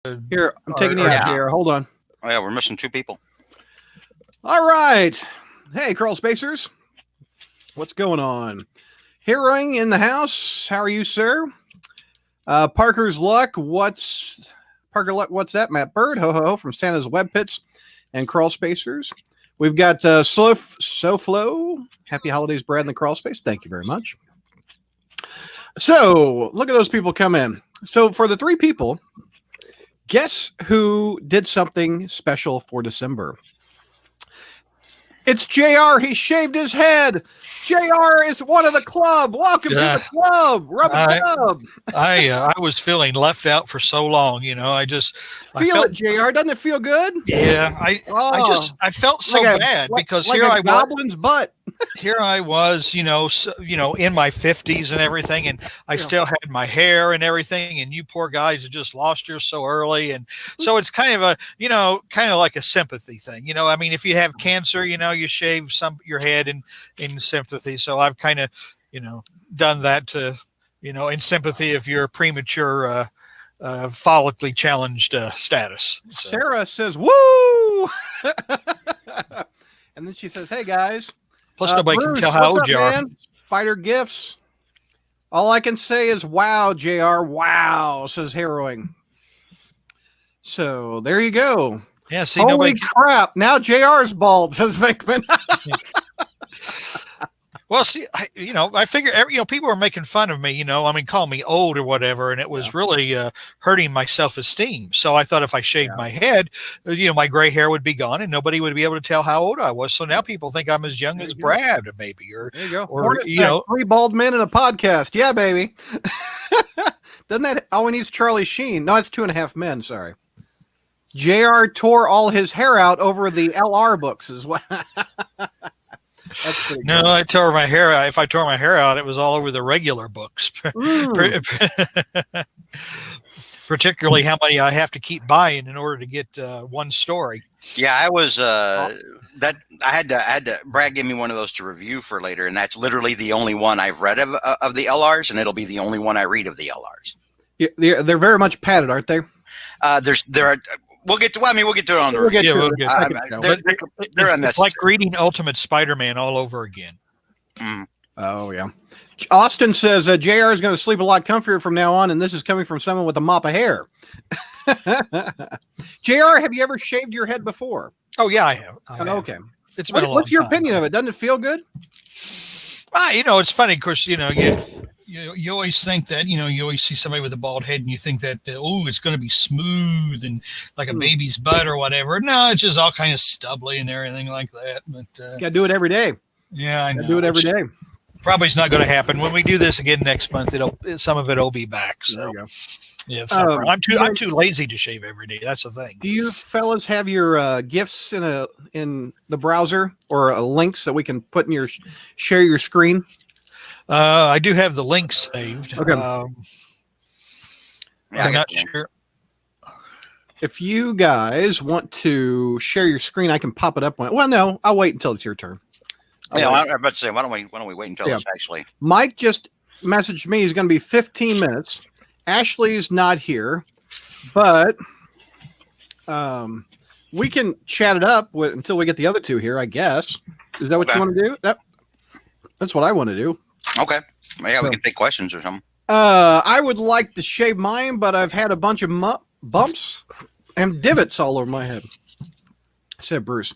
Here, I'm taking you out here. Hold on. Oh, yeah, we're missing 2 people. All right. Hey, Crawl Spacers. What's going on? Heroing in the house. How are you, sir? Parker's Luck. Parker Luck? What's that? Matt Bird. Ho ho ho from Santa's Web Pits and Crawl Spacers. We've got SoFlo. Happy holidays, Brad, in the Crawl Space. Thank you very much. So, look at those people come in. So, for the 3 people, guess who did something special for December? It's JR. He shaved his head. JR is one of the club. Welcome to the club. Rub a dub. I was feeling left out for so long. You know, I felt it, JR. Doesn't it feel good? Yeah. I felt so bad because like here a I goblin's butt. Here I was, in my 50s and everything, and I still had my hair and everything, and you poor guys had just lost yours so early, and so it's kind of like a sympathy thing. I mean, if you have cancer, you shave your head in sympathy. So I've kind of, done that to, in sympathy of your premature follically challenged status. So. Sarah says, "Woo!" And then she says, "Hey guys." Plus, nobody Bruce, can tell how old you are. Spider Gifts. All I can say is, wow, JR. Wow, says Harrowing. So there you go. Yeah, see, holy crap. Now JR's bald, says Vickman. Well, see, I figure, people were making fun of me, calling me old or whatever, and it was really hurting my self-esteem. So I thought if I shaved my head, my gray hair would be gone and nobody would be able to tell how old I was. So now people think I'm as young as Brad, maybe. Or, there you go. Or, 3 bald men in a podcast. Yeah, baby. Doesn't that, all we need is Charlie Sheen. No, it's 2.5 Men, sorry. JR tore all his hair out over the LR books as well. No, I tore my hair out. If I tore my hair out, it was all over the regular books. Particularly how many I have to keep buying in order to get one story. Yeah, I was I had to Brad gave me one of those to review for later, and that's literally the only one I've read of the LRs, and it'll be the only one I read of the LRs. Yeah, they're very much padded, aren't they? There are. We'll get to it on the review. It's like reading Ultimate Spider-Man all over again. Mm. Oh, yeah. Austin says JR is going to sleep a lot comfier from now on, and this is coming from someone with a mop of hair. JR, have you ever shaved your head before? Oh, yeah, I have. Okay. It's been a long What's your time. opinion of it? Doesn't it feel good? It's funny, of course, you always think that, you always see somebody with a bald head and you think that, it's going to be smooth and like a baby's butt or whatever. No, it's just all kind of stubbly and everything like that. But you got to do it every day. Yeah, I know. Do it every day. Probably it's not going to happen. When we do this again next month, some of it will be back. So yeah, I'm too lazy to shave every day. That's the thing. Do you fellas have your gifts in the browser or links that we can put in share your screen? I do have the link saved. Okay. I'm not sure. If you guys want to share your screen, I can pop it up. Well, no, I'll wait until it's your turn. I was about to say, why don't we wait until it's actually. Mike just messaged me. He's going to be 15 minutes. Ashley's not here, but we can chat it up until we get the other 2 here, I guess. Is that what you want to do? That's what I want to do. Okay. Yeah, we can take questions or something. I would like to shave mine, but I've had a bunch of bumps and divots all over my head, said Bruce.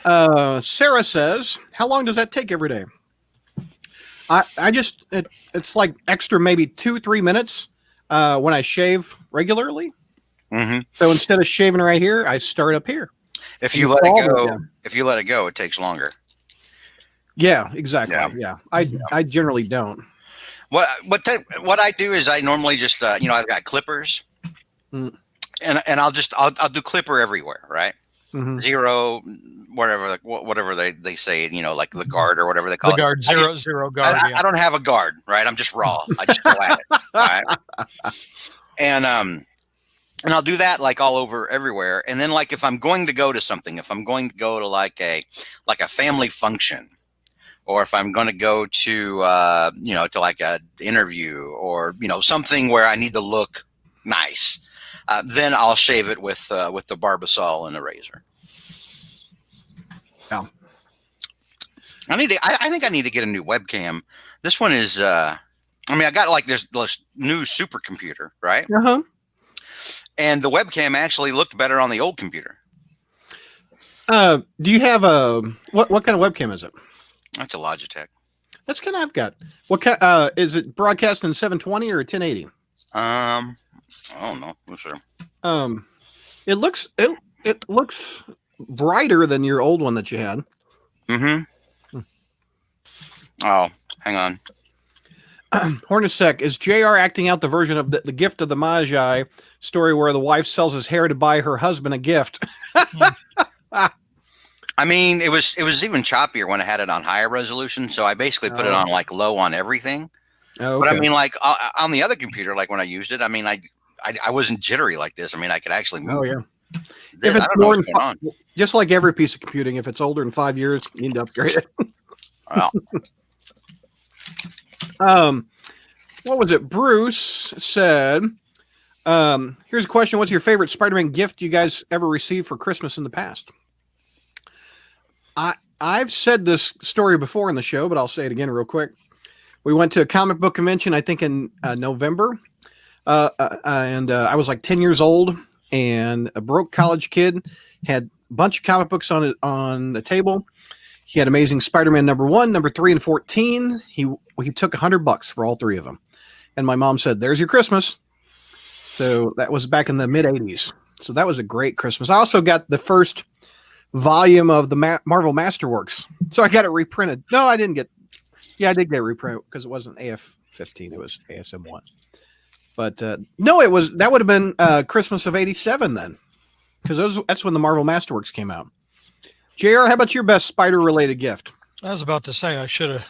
Sarah says, how long does that take every day? It's like extra maybe 2-3 minutes when I shave regularly. Mm-hmm. So instead of shaving right here, I start up here. If you let it go, it takes longer. Yeah, exactly. Yeah. I generally don't. What I do is I normally just I've got clippers, and I'll do clipper everywhere, right? Mm-hmm. 0, whatever they say, like the guard or whatever they call the guard, it. Zero guard. I don't have a guard, right? I'm just raw. I just go at it, right? And I'll do that like all over everywhere. And then like if I'm going to go to something, if I'm going to go to like a family function, or if I'm going to go to to like a interview or something where I need to look nice. then I'll shave it with the Barbasol and a razor. Yeah. I think I need to get a new webcam. This one is, I got like this new supercomputer, right? Uh-huh. And the webcam actually looked better on the old computer. Do you have what kind of webcam is it? That's a Logitech. That's kind of I've got. What is it broadcasting 720 or 1080? I don't know. I'm sure. It looks brighter than your old one that you had. Mm-hmm. Oh, hang on. Hornacek, is JR acting out the version of the gift of the Magi story where the wife sells his hair to buy her husband a gift? I mean, it was even choppier when I had it on higher resolution, so I basically put it on like low on everything. Okay. But I mean, like on the other computer, like when I used it, I mean, I wasn't jittery like this. I mean, I could actually move. Oh yeah. This, If it's more than just like every piece of computing, if it's older than 5 years, you need to upgrade it. Well, What was it? Bruce said, here's a question. What's your favorite Spider-Man gift you guys ever received for Christmas in the past? I've said this story before in the show, but I'll say it again real quick. We went to a comic book convention, I think in November, and I was like 10 years old, and a broke college kid had a bunch of comic books on the table. He had Amazing Spider-Man #1, #3, and 14. He took $100 for all three of them, and my mom said, "There's your Christmas." So that was back in the mid '80s. So that was a great Christmas. I also got the first volume of the Marvel Masterworks, so I got it reprinted. No, I didn't get. Yeah, I did get it reprinted because it wasn't AF-15; it was ASM-1. But no, that would have been Christmas of '87 then, because that's when the Marvel Masterworks came out. JR, how about your best spider-related gift? I was about to say I should have.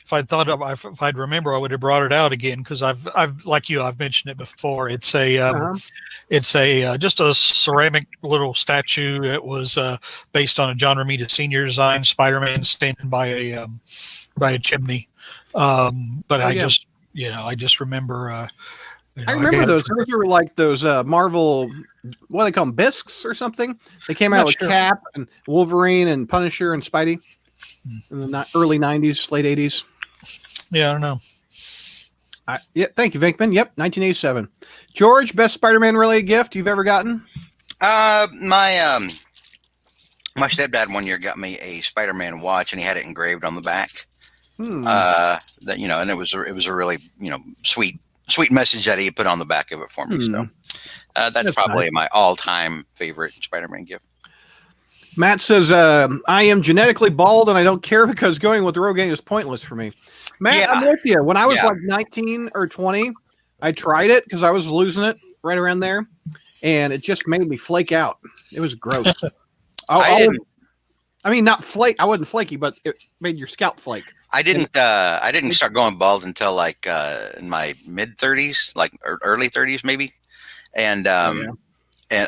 If I'd remember, I would have brought it out again because I've like you, I've mentioned it before. It's just a ceramic little statue. It was based on a John Romita Sr. design, Spider-Man standing by a chimney. But I just remember. I remember those. Those were like those Marvel, what do they call them, bisques or something? They came out with Cap and Wolverine and Punisher and Spidey in the early 90s, late 80s. Yeah, I don't know. Yeah, thank you, Vinkman. Yep, 1987. George, best Spider-Man related gift you've ever gotten? My stepdad one year got me a Spider-Man watch, and he had it engraved on the back. That and it was a really sweet message that he put on the back of it for me. So that's probably nice. My all-time favorite Spider-Man gift. Matt says, I am genetically bald and I don't care because going with Rogaine is pointless for me. Matt, I'm with you. When I was like 19 or 20, I tried it because I was losing it right around there, and it just made me flake out. It was gross. I mean, not flake. I wasn't flaky, but it made your scalp flake. I didn't start going bald until like in my mid 30s, like early 30s maybe, and and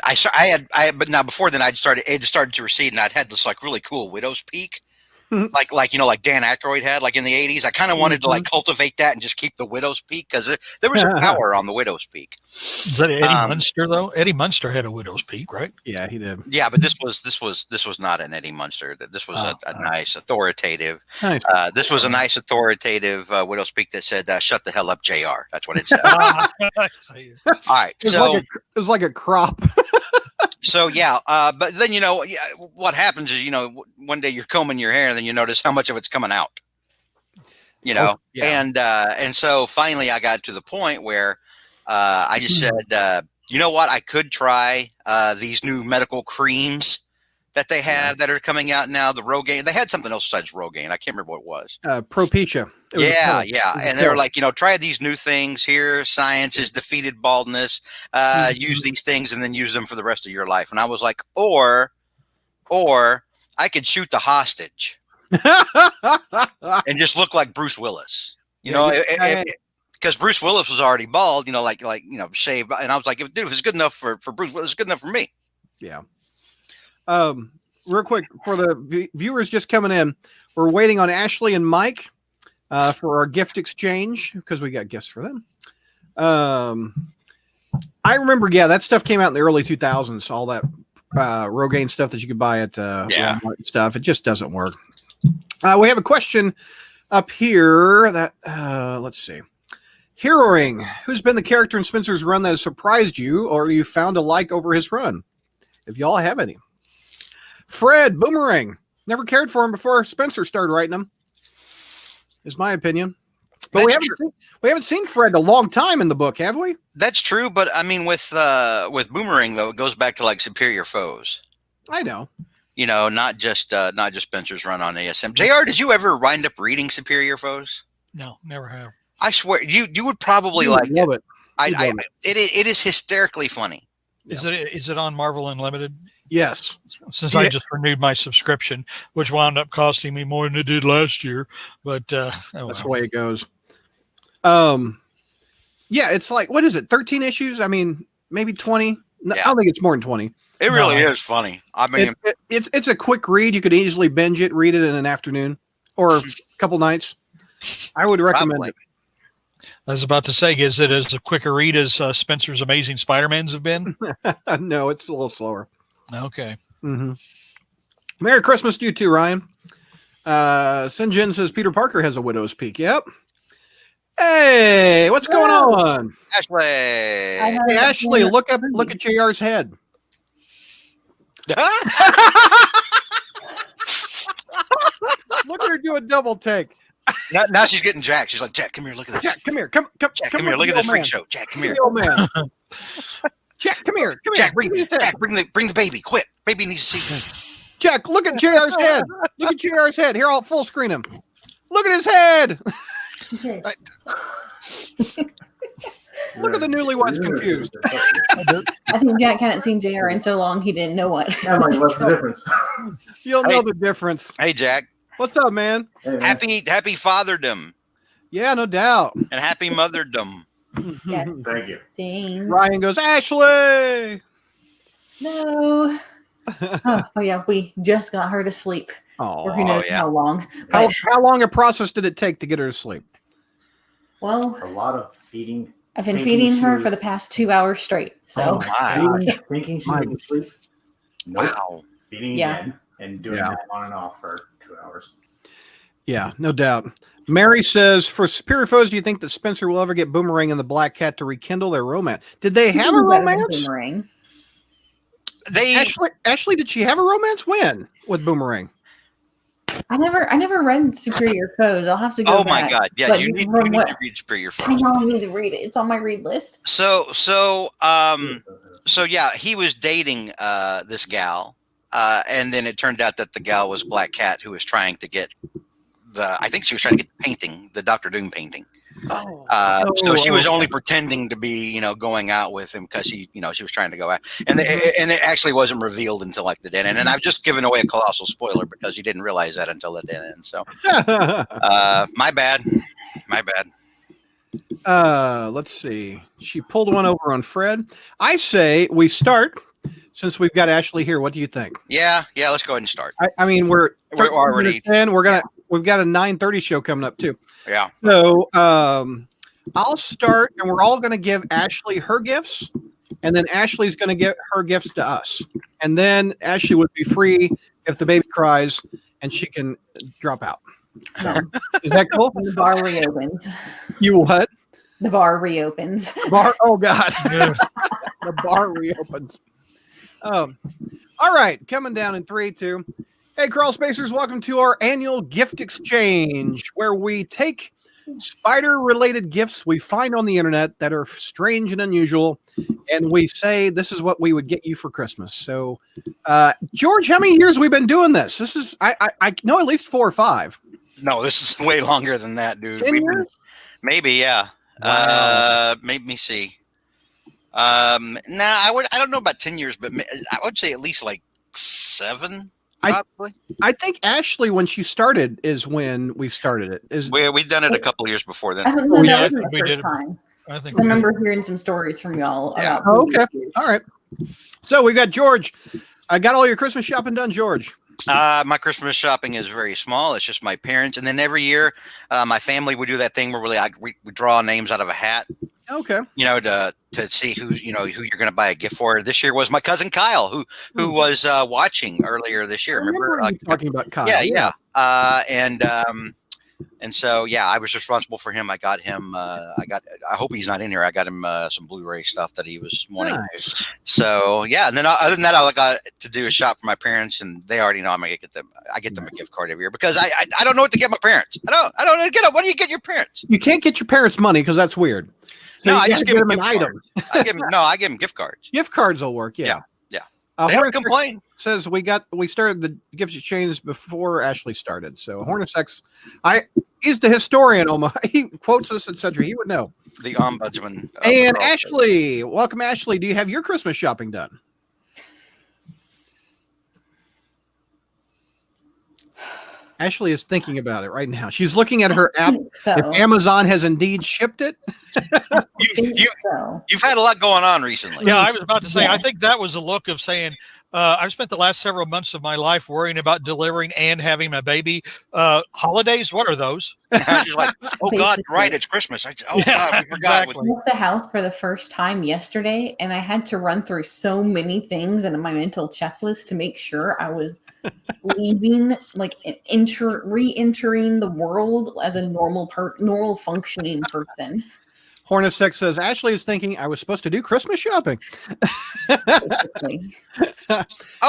but now before then it started to recede, and I'd had this like really cool widow's peak, like Dan Aykroyd had like in the 80s. I kind of wanted to like cultivate that and just keep the widow's peak because there was a power on the widow's peak. Is that Eddie Munster though? Eddie Munster had a widow's peak, right? Yeah, he did. Yeah, but this was not an Eddie Munster. This was a nice authoritative. Nice. This was a nice authoritative widow's peak that said, "Shut the hell up, JR." That's what it said. All right, it was like a crop. So but then what happens is one day you're combing your hair and then you notice how much of it's coming out. And so finally I got to the point where I just said, you know what, I could try these new medical creams that they have that are coming out now. The Rogaine, they had something else besides Rogaine. I can't remember what it was. Propecia. And they're like, try these new things here. Science has defeated baldness. Use these things and then use them for the rest of your life. And I was like, or I could shoot the hostage and just look like Bruce Willis. Because Bruce Willis was already bald. Shaved. And I was like, if it's good enough for Bruce Willis, it's good enough for me. Yeah. Real quick for the viewers just coming in, we're waiting on Ashley and Mike for our gift exchange because we got gifts for them. I remember, yeah, that stuff came out in the early 2000s. All that Rogaine stuff that you could buy at Walmart and stuff. It just doesn't work. We have a question up here that let's see. Heroing, who's been the character in Spencer's run that has surprised you, or you found a like over his run? If y'all have any. Fred Boomerang, never cared for him before Spencer started writing them. Is my opinion. But we haven't seen Fred a long time in the book, have we? That's true, but I mean, with Boomerang though, it goes back to like Superior Foes. I know. You know, not just Spencer's run on ASM. JR, did you ever wind up reading Superior Foes? No, never have. I swear, you would probably like love it. It is hysterically funny. Is it on Marvel Unlimited? Yes. Since I just renewed my subscription, which wound up costing me more than it did last year, but that's the way it goes. Yeah, it's like, what is it? 13 issues? I mean, maybe 20. No, I don't think it's more than 20. It really is funny. I mean, it's a quick read. You could easily binge it, read it in an afternoon or a couple nights. I would recommend it. I was about to say, is it as a quicker read as Spencer's Amazing Spider-Mans have been? No, it's a little slower. Okay. Mm-hmm. Merry Christmas to you too, Ryan. Sinjin says Peter Parker has a widow's peak. Yep. Hey, what's going on? Ashley. Hey, Ashley, look at JR's head. Look at her do a double take. Now she's getting Jack. She's like, Jack, come here. Look at this. Jack, come here. Jack, come here. Look at this freak show. Jack, come here. Old man. Jack, come here. Jack, bring the baby. Quick. Baby needs to see. Jack, look at JR's head. Look at JR's head. Here, I'll full screen him. Look at his head. Okay. Look at the newlyweds confused. I think Jack hadn't seen JR in so long he didn't know what. I'm like, what's the difference? You'll know the difference. Hey, Jack. What's up, man? Hey, man. Happy fatherdom. Yeah, no doubt. And happy motherdom. Yes. Thank you. Thanks. Ryan goes, Ashley. No. Oh yeah, we just got her to sleep. Or who knows how long. How long a process did it take to get her to sleep? Well, A lot of feeding. I've been thinking feeding her she for the was- past 2 hours straight. So Thinking she was asleep. Nope. Wow. Feeding Yeah. again and doing that on and off for 2 hours. Yeah, no doubt. Mary says, for Superior Foes, do you think that Spencer will ever get Boomerang and the Black Cat to rekindle their romance? Did they have a romance? Boomerang. Ashley, did she have a romance? When? With Boomerang? I never read Superior Foes. I'll have to go Oh back. my God. Yeah, But you need from to what- read Superior I Foes. know I need to read it. It's on my read list. So yeah, he was dating this gal, and then it turned out that the gal was Black Cat, who was trying to get I think she was trying to get the painting, the Dr. Doom painting. So she was only pretending to be, going out with him because she was trying to go out, and it actually wasn't revealed until like the dead end. And I've just given away a colossal spoiler because you didn't realize that until the dead end. So, my bad. Let's see. She pulled one over on Fred. I say we start since we've got Ashley here. What do you think? Yeah. Let's go ahead and start. I mean, we're already 10. We've got a 9:30 show coming up too. Yeah. So I'll start, and we're all going to give Ashley her gifts, and then Ashley's going to give her gifts to us, and then Ashley would be free if the baby cries, and she can drop out. No. Is that cool? When the bar reopens. You what? The bar reopens. Bar? Oh God! The bar reopens. All right, coming down in 3, 2. Hey, Crawl Spacers, welcome to our annual gift exchange, where we take spider-related gifts we find on the internet that are strange and unusual, and we say this is what we would get you for Christmas. So, George, how many years have we been doing this? This is I know at least 4 or 5. No, this is way longer than that, dude. 10 years? Maybe, yeah. Wow. Make me see. I don't know about 10 years, but I would say at least like 7. Probably. I think Ashley, when she started, is when we started it. We've done it a couple years before then. I don't know. Yeah, I That was think my we first did. time. I think I remember hearing some stories from y'all. Yeah. About Oh, okay. previous years. All right. So we got George. I got all your Christmas shopping done, George. My Christmas shopping is very small. It's just my parents, and then every year, my family would do that thing where we draw names out of a hat, Okay. To see who you're going to buy a gift for. This year was my cousin Kyle, who was watching earlier this year. Remember you talking about Kyle? Yeah. And so, I was responsible for him. I got him. I hope he's not in here. I got him some Blu-ray stuff that he was wanting. Nice. So, and then other than that, I got to do a shop for my parents, and they already know I'm gonna get them. I get them a gift card every year because I don't know what to get my parents. I don't know. What do you get your parents? You can't get your parents money because that's weird. So no, I just give them an item. I give them gift cards. Gift cards will work. Yeah. They don't complain. Says we started the gift exchange before Ashley started. So Hornacek, he's the historian. He quotes us, etc. He would know. The ombudsman. And Ashley, welcome, Ashley. Do you have your Christmas shopping done? Ashley is thinking about it right now. She's looking at her app. So. If Amazon has indeed shipped it. You've had a lot going on recently. Yeah, I was about to say, I think that was a look of saying, I've spent the last several months of my life worrying about delivering and having my baby. Holidays, what are those? She's like, oh God, right, it's Christmas. God, we forgot. Exactly. I left the house for the first time yesterday, and I had to run through so many things in my mental checklist to make sure I was leaving, like re-entering the world as a normal functioning person. Hornacek says Ashley is thinking I was supposed to do Christmas shopping. I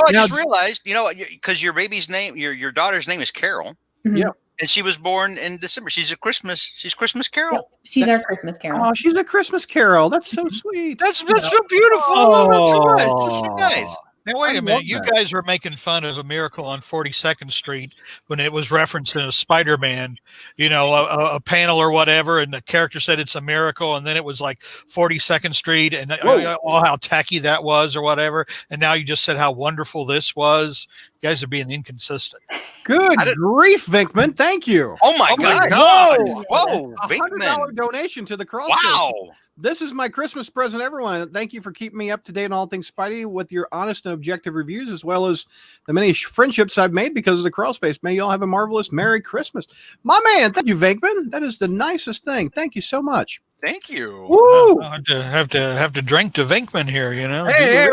just realized, because your baby's name, your daughter's name is Carol. Mm-hmm. Yeah. And she was born in December. She's Christmas Carol. Yep. She's our Christmas Carol. Oh, she's a Christmas Carol. That's so sweet. That's so beautiful. Oh, that's so nice. That's so nice. Now, wait a minute. You guys were making fun of A Miracle on 42nd Street when it was referenced in a Spider-Man, a panel or whatever, and the character said it's a miracle, and then it was like 42nd Street, and how tacky that was or whatever, and now you just said how wonderful this was. You guys are being inconsistent. Good grief, Vinkman. Thank you. Oh, my God. Whoa. $100 donation to the cross. Wow. This is my Christmas present, everyone. Thank you for keeping me up to date on all things Spidey with your honest and objective reviews, as well as the many friendships I've made because of the crawl space. May you all have a marvelous Merry Christmas. My man, thank you, Venkman. That is the nicest thing. Thank you so much. Thank you. Woo! I have to drink to Venkman here, Hey,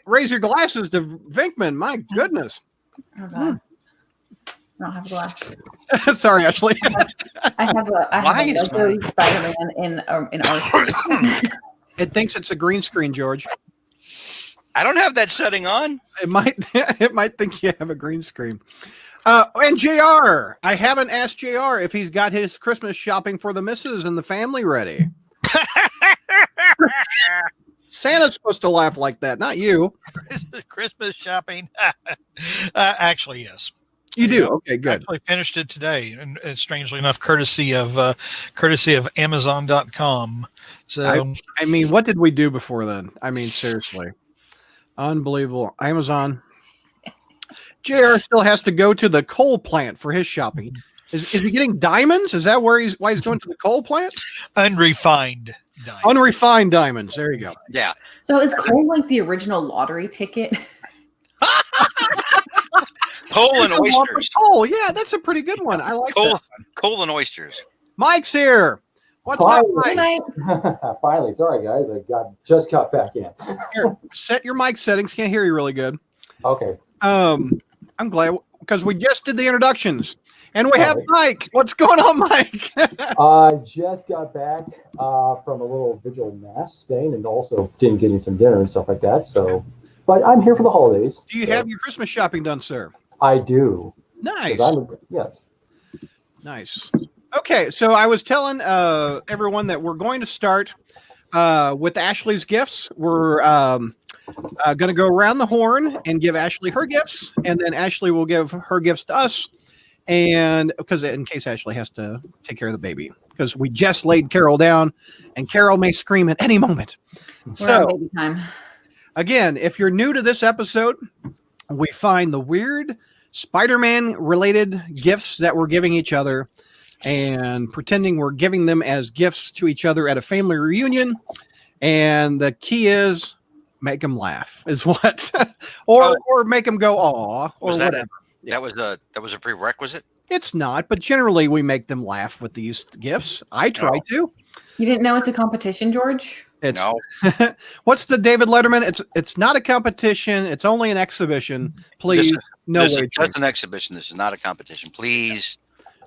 raise your glasses to Venkman. My goodness. Oh, God. I don't have a glass. Sorry, Ashley. I have a Spider-Man in our It thinks it's a green screen, George. I don't have that setting on. It might think you have a green screen. And JR, I haven't asked JR if he's got his Christmas shopping for the missus and the family ready. Santa's supposed to laugh like that, not you. Christmas shopping. Actually, yes. You do? Okay, good. I finished it today, and strangely enough, courtesy of Amazon.com. So, I mean, what did we do before then? I mean, seriously, unbelievable. Amazon. JR still has to go to the coal plant for his shopping. Is he getting diamonds? Is that why he's going to the coal plant? Unrefined diamonds. Unrefined diamonds. There you go. Yeah. So is coal like the original lottery ticket? Coal and oysters. Oh, yeah, that's a pretty good one. I like that. Coal and oysters. Mike's here. What's up, Mike? Finally. Sorry, guys. I just got back in. Here, set your mic settings. Can't hear you really good. Okay. I'm glad because we just did the introductions. And we have Mike. What's going on, Mike? I just got back from a little vigil mass thing and also getting some dinner and stuff like that. So, but I'm here for the holidays. Do you have your Christmas shopping done, sir? I do. Nice. Yes. Nice. Okay, so I was telling everyone that we're going to start with Ashley's gifts. We're going to go around the horn and give Ashley her gifts, and then Ashley will give her gifts to us. And because in case Ashley has to take care of the baby, because we just laid Carol down, and Carol may scream at any moment. We're on baby time. Again, if you're new to this episode, we find the weird Spider-Man related gifts that we're giving each other and pretending we're giving them as gifts to each other at a family reunion. And the key is make them laugh is what, or make them go, aw, or whatever. That was a prerequisite. It's not, but generally we make them laugh with these gifts. I try to. You didn't know it's a competition, George? It's No. what's the David Letterman? It's not a competition. It's only an exhibition. Please, no This is wagering. just an exhibition. This is not a competition. Please,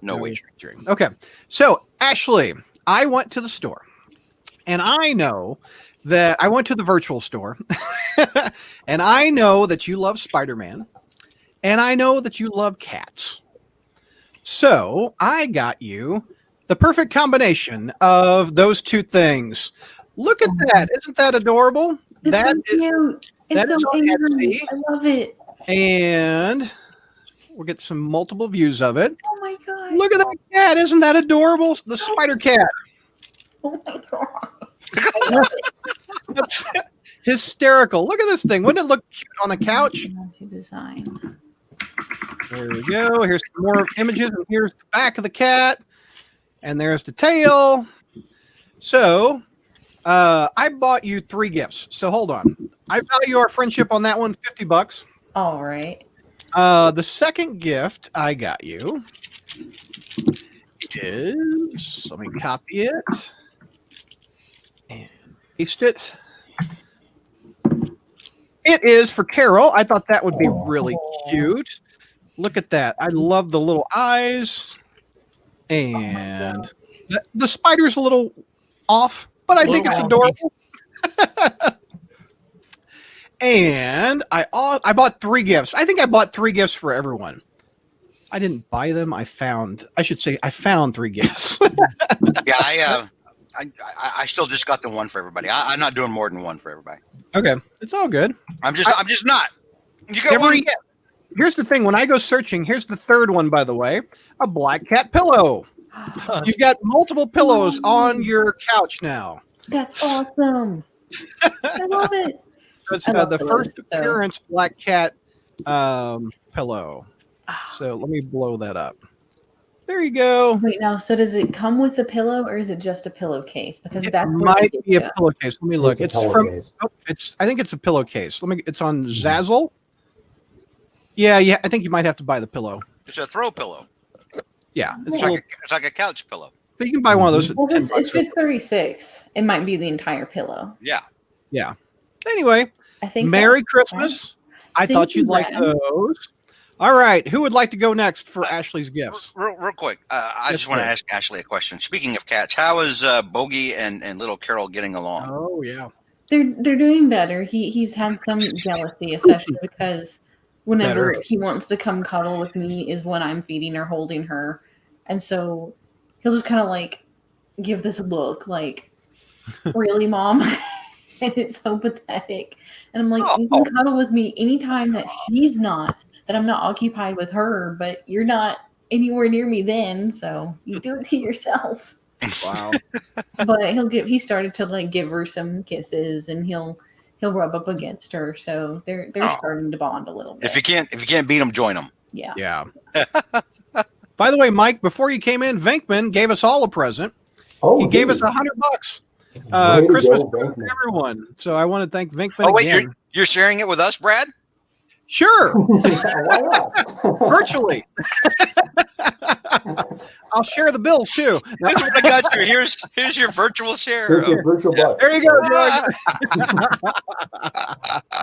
no wagering. Okay. So, Ashley, I went to the store, and I know that I went to the virtual store, and I know that you love Spider-Man, and I know that you love cats. So, I got you the perfect combination of those two things. Look at that. Isn't that adorable? It's That so is, cute. that It's is so on angry. Etsy. I love it. and we'll get some multiple views of it. Oh my god. Look at that cat. Isn't that adorable? The spider cat. Oh my god. That's hysterical. Look at this thing. Wouldn't it look cute on the couch? To design. There we go. Here's some more images. And here's the back of the cat. And there's the tail. So I bought you 3 gifts. So hold on. I value our friendship on that one $50. All right. The second gift I got you is, let me copy it and paste it. It is for Carol. I thought that would be really cute. Look at that. I love the little eyes. And the spider's a little off, but I think it's adorable. And I bought 3 gifts. I think I bought 3 gifts for everyone. I didn't buy them. I found 3 gifts. Yeah, I still just got the one for everybody. I'm not doing more than one for everybody. Okay, it's all good. I'm just not. You got one gift. Here's the thing. When I go searching, here's the third one, by the way, a black cat pillow. You've got multiple pillows on your couch now. That's awesome. I love it. It's I love the pillows, first appearance black cat pillow. So let me blow that up. There you go. Wait, now, so does it come with a pillow or is it just a pillowcase? Because It that's might be a pillowcase. Let me look. It's a It's from. pillowcase. Oh, I think it's a pillowcase. It's on Zazzle. Yeah. I think you might have to buy the pillow. It's a throw pillow. Yeah, It's like a couch pillow. so you can buy one of those. For Well, $10 if it's 36, it might be the entire pillow. Yeah. Anyway, I think. Merry so. Christmas. I Thank thought you'd you, like Brad. those. All right, who would like to go next for Ashley's gifts? Real quick, I Yes, just want to sir. ask Ashley a question. Speaking of cats, how is Bogey and little Carol getting along? Oh yeah. They're doing better. He's had some jealousy, especially because whenever Better. he wants to come cuddle with me is when I'm feeding or holding her, and so he'll just kind of like give this look like, "Really, mom?" And it's so pathetic. And I'm like, "You can cuddle with me anytime that I'm not occupied with her, but you're not anywhere near me then, so you do it to yourself." Wow. But he started to like give her some kisses and he'll rub up against her, so they're starting to bond a little bit. If you can't beat them, join them. Yeah. Yeah. By the way, Mike, before you came in, Venkman gave us all a present. Oh, He gave us $100. Way to Christmas go, present to Venkman. everyone. So I want to thank Venkman Oh wait, again. you're sharing it with us, Brad? Sure, Why not? virtually. I'll share the bills too. That's what I got you. Here's your virtual share. Here's your virtual butt. There you go, George.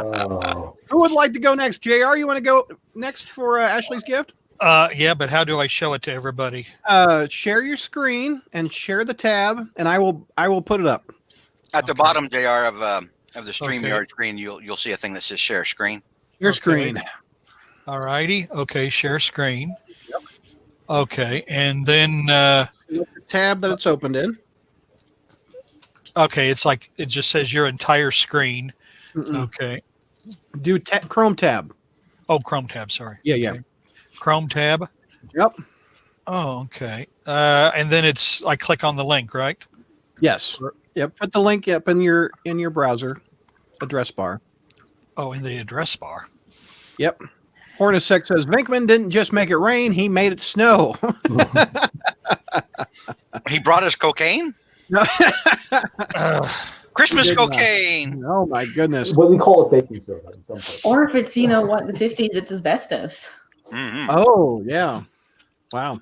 Oh. Who would like to go next? JR, you want to go next for Ashley's gift? Yeah, but how do I show it to everybody? Share your screen and share the tab, and I will put it up. At the bottom, JR, of the StreamYard Okay. screen, you'll see a thing that says share screen. Your Okay. screen. All righty. Okay, share screen. Okay, and then The tab that it's opened in. okay, it's like it just says your entire screen. Mm-mm. Okay. Do Chrome tab. Oh, Chrome tab. Sorry. Yeah. Okay. Chrome tab. Yep. Oh, okay. And then it's I click on the link, right? Yes. Yep. Put the link up in your browser address bar. Oh, in the address bar. Yep. Hornacek says Venkman didn't just make it rain; he made it snow. He brought us cocaine. No. Christmas He did not. cocaine. Oh my goodness. Well, we call it baking soda in some places. Or if it's, the 50s, it's asbestos. Mhm. Oh yeah. Wow.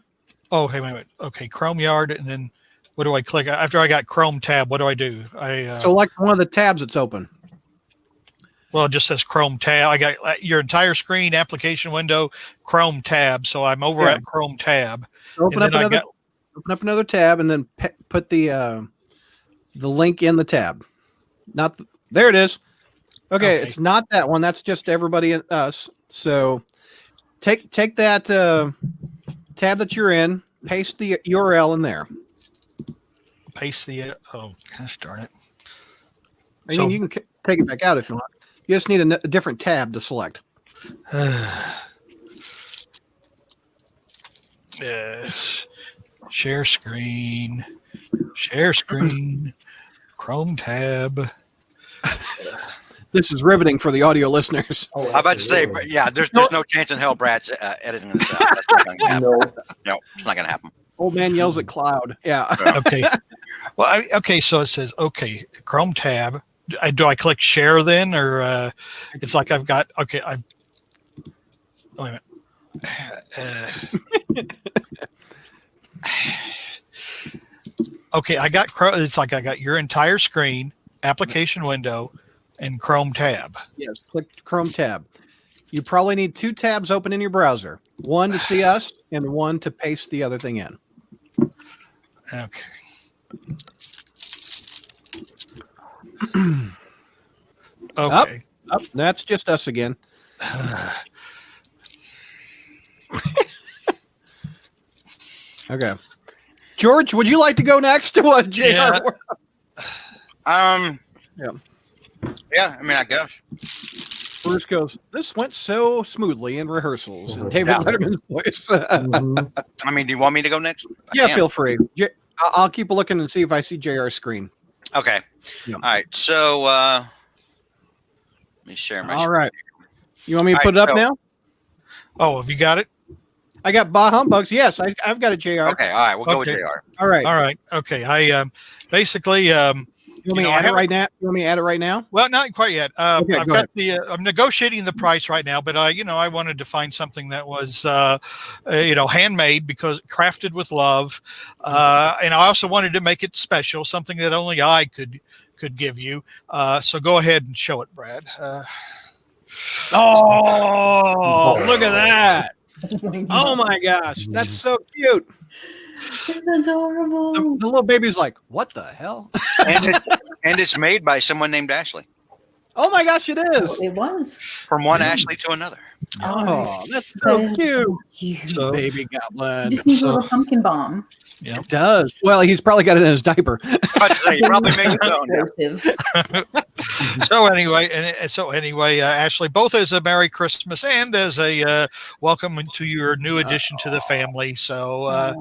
Oh, hey, wait. Okay, Chrome Yard, and then what do I click after I got Chrome tab? What do I do? Select one of the tabs that's open. Well, it just says Chrome tab. I got your entire screen, application window, Chrome tab. So I'm over at Chrome tab. Open up another tab, and then put the link in the tab. There it is. Okay, it's not that one. That's just everybody and us. So take that tab that you're in, paste the URL in there. Paste the oh gosh darn it. I mean, you can take it back out if you want. You just need a different tab to select. Share screen, Chrome tab. This is riveting for the audio listeners. Oh, I'm about to say, absolutely. but yeah, there's no chance in hell Brad's editing this out. That's not going to happen. No, it's not going to happen. Old man yells at cloud. Yeah. Okay. Well, so it says, Chrome tab. Do I click share then, or it's like I've got, wait a minute. I got Chrome. It's like I got your entire screen, application window, and Chrome tab. Yes, click Chrome tab. You probably need 2 tabs open in your browser. One to see us and one to paste the other thing in. Okay. Okay. Up. That's just us again. Okay. George, would you like to go next to what JR? Yeah. Yeah, I mean, I guess. Bruce goes, this went so smoothly in rehearsals. And David Yeah. Letterman's voice. Mhm. I mean, do you want me to go next? I Yeah, can. feel free. I'll keep looking and see if I see JR's screen. Okay. Yeah. All right. So let me share my All screen. right. You want me to All put right, it up so- now? Oh, have you got it? I got Bah Humbugs. Yes, I've got a JR. Okay. All right. We'll go with Okay. JR. All right. All right. Okay. I basically You want me to I add it haven't- right now? You want me to add it right now? well, not quite yet. Okay, I've go got I'm negotiating the price right now, but I wanted to find something that was handmade because crafted with love, and I also wanted to make it special, something that only I could give you. So go ahead and show it, Brad. Oh, look at that. Oh my gosh. That's so cute. It's adorable. The little baby's like, what the hell? And it's made by someone named Ashley. Oh my gosh, it is. It was. From one Ashley to another. Oh, that's That so is cute. cute. So- Baby You goblin. just need a So- little pumpkin bomb. Yeah. It does. Well, he's probably got it in his diaper. I'd say he probably makes his own. Yeah. Explosive. So anyway, Ashley, both as a Merry Christmas and as a welcome to your new addition to the family. So Aw,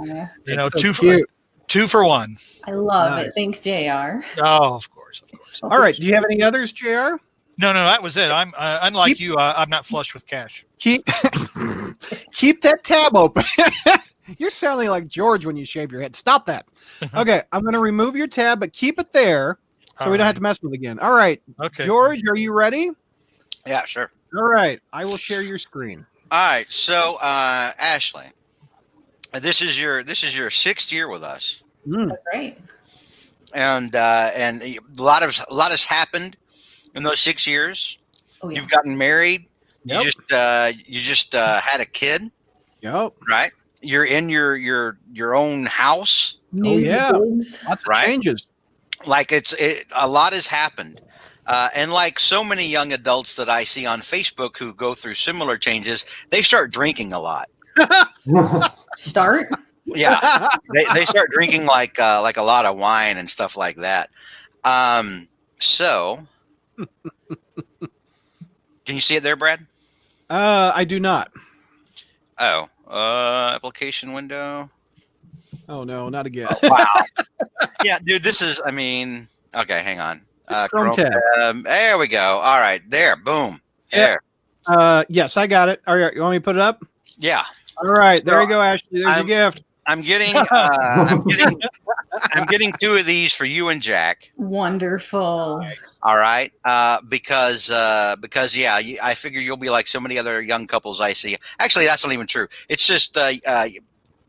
It's so 2 cute. 2 for 1. I love Nice. it. Thanks, JR. Oh, of course. So All right. Do you have any others, JR? No, that was it. I'm unlike Keep- you. I'm not flush with cash. Keep that tab open. You're sounding like George when you shave your head. Stop that. Okay, I'm going to remove your tab, but keep it there so All we don't right. have to mess with it again. All right, Okay. George, are you ready? Yeah, sure. All right, I will share your screen. All right. So, Ashley, this is your 6th year with us. That's right. And a lot has happened in those 6 years. Oh, yeah. You've gotten married. Yep. You just had a kid, Yep. right? You're in your own house. New yeah. digs. Lots of Right. changes. Like a lot has happened. And like so many young adults that I see on Facebook who go through similar changes, they start drinking a lot. Start. Yeah, they start drinking like a lot of wine and stuff like that. So, can you see it there, Brad? I do not. Oh, application window. Oh no, not again. Wow. Yeah, dude, this is. I mean, okay, hang on. Chrome tab. There we go. All right, there. Boom. Yeah. There. Yes, I got it. All right, you want me to put it up? Yeah. All right, there So, you go, Ashley. There's your gift. I'm getting. I'm getting 2 of these for you and Jack. Wonderful. All right, because yeah, I figure you'll be like so many other young couples I see. Actually, that's not even true. It's just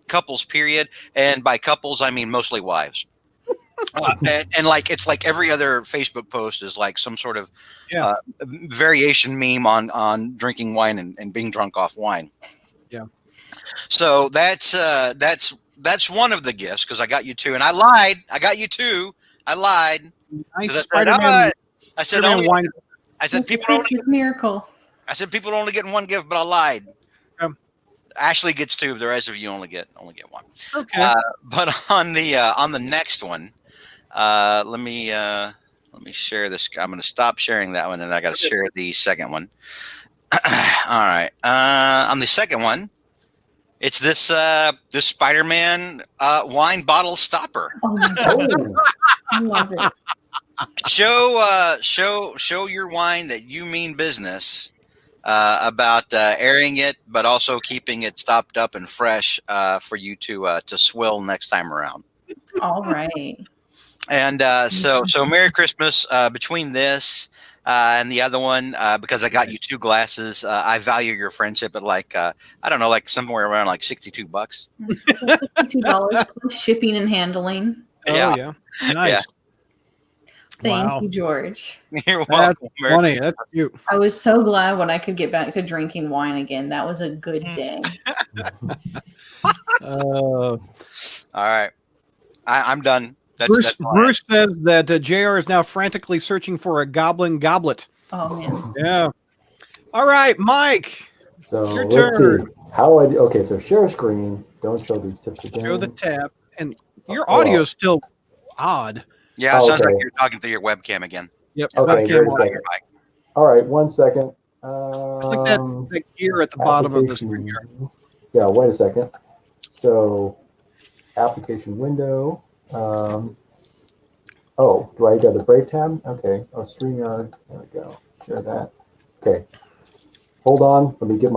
couples, period. And by couples, I mean mostly wives. and like it's like every other Facebook post is like some sort of Yeah. variation meme on drinking wine and being drunk off wine. Yeah. So that's one of the gifts because I got you two, and I lied. I got you two. I lied. Nice 'Cause I said, Spider-Man. I said Spider-Man only. wine. I said It's a people only. Christmas miracle. I said people only get one gift, but I lied. Um, Ashley gets two. The rest of you only get one. Okay. But on the next one, let me share this. I'm going to stop sharing that one, and I got to share the second one. All right. On the second one, it's this Spider-Man wine bottle stopper. Oh my God. Oh, I love it. Show your wine that you mean business about airing it, but also keeping it stopped up and fresh for you to swill next time around. All right. And so Merry Christmas. Between this and the other one, because I got you two glasses, I value your friendship at like I don't know, like somewhere around like $62. $2 plus shipping and handling. Oh yeah. Nice. Yeah. Thank Wow. you, George. You're That's welcome. Merry funny. That's cute. I was so glad when I could get back to drinking wine again. That was a good day. All right. I'm done. Bruce all I have. says that JR is now frantically searching for a goblin goblet. Oh man. Yeah. All right, Mike. so Your let's turn. see. How I do? Okay, so share screen. Don't show these tips again. Show the tab. And your Oh, audio is still odd. Yeah, it sounds like Okay. you're talking through your webcam again. Yep. Okay, webcam very audio. good. All right, 1 second. Click that gear at the bottom of the screen here. application- Yeah, wait a second. So, application window. Oh, do I go to the Brave tab? Okay. Oh, StreamYard. There we go. Share that. Okay. Hold on. Let me get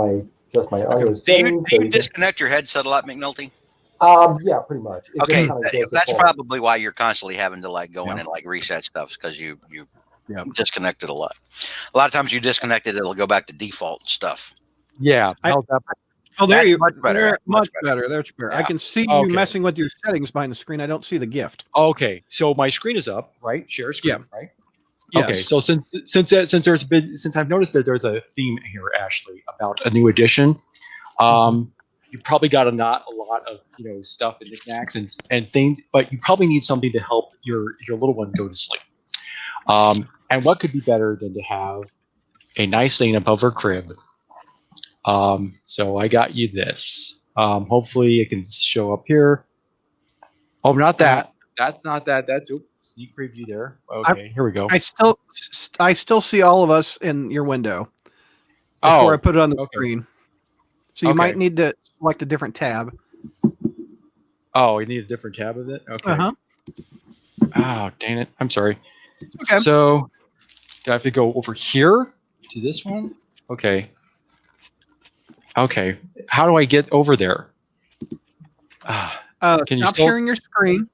just my audio Do settings. you disconnect your headset a lot, McNulty? Yeah, pretty much. It just Okay, kinda does it that's for me. probably why you're constantly having to like go in Yeah. and like reset stuff because you Yeah. disconnect it a lot. A lot of times you disconnect it, it'll go back to default stuff. Yeah. I- held up. Oh, there That's you much better. there- That's Much much better. There's better. I Yeah. can see Okay. you messing with your settings behind the screen. I don't see the gift. Okay. So my screen is up, right? Share screen, Yeah. right? Yes. Okay. So since I've noticed that there's a theme here, Ashley, about a new edition, you probably got not a lot of stuff and knickknacks and things, but you probably need something to help your little one go to sleep. And what could be better than to have a nice thing above her crib? So I got you this. Hopefully it can show up here. Oh, not that. That's not that. Oops, sneak preview there. Okay, here we go. I still see all of us in your window before I put it on the okay. screen. So you Okay. might need to select a different tab. Oh, you need a different tab of it? Okay. Uh-huh. Oh, dang it. I'm sorry. Okay. So do I have to go over here to this one? Okay. Okay. How do I get over there? Can you Stop still- sharing your screen.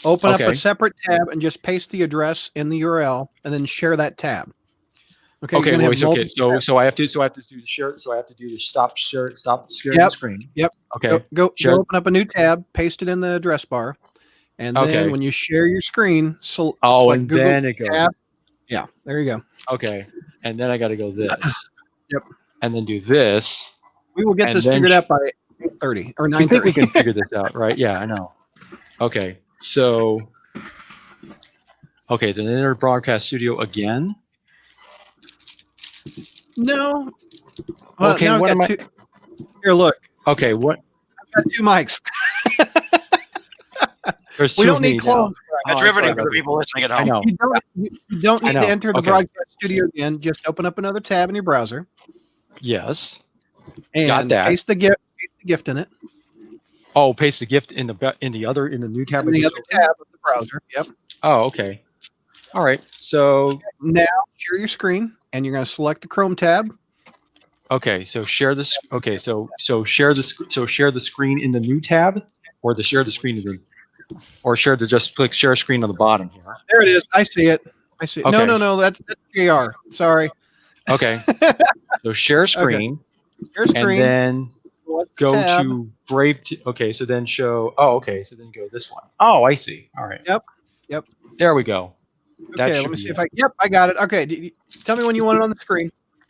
Open up Okay. a separate tab and just paste the address in the URL and then share that tab. Okay. Okay, you're gonna have wait, okay. multiple tabs. So I have to do the share. So I have to do the stop sharing the Yep. screen. Yep. Okay. Go Share- open up a new tab, paste it in the address bar, and then Okay. when you share your screen, Oh, select and Google then it goes. tab. Yeah, there you go. Okay. And then I got to go this. Yep. And then do this. We will get And this then figured out by 8:30 or I think we 9:30. can figure this out, right? Yeah, I know. Okay. So then enter broadcast studio again. No. Well, Okay, now I've what got am I- two. Here, look. Okay, what? I've got two mics. There's We two don't of me need now. clones. That's Oh, I'm riveting sorry for the about people listening at that. I home. know. You don't I need to know. enter the Okay. broadcast studio again. Just open up another tab in your browser Yes. and Got that. paste the gift in it. Oh, paste the gift in the new tab. In I the just other opened? tab of the browser. Yep. Oh, okay. All right. So Now share your screen, and you're going to select the Chrome tab. okay. So share this. Okay. So share the screen in the new tab, or the share the screen in the, or just click share screen on the bottom here. There it is. I see it. I see it. Okay. No. That's JR. Sorry. Okay. So share screen, Share screen. and then select the go tab. to Brave. Okay. So then show. Oh, okay. So then go this one. Oh, I see. All right. Yep. There we go. That Okay, should let me be see it. if I. Yep, I got it. Okay, tell me when you want it on the screen.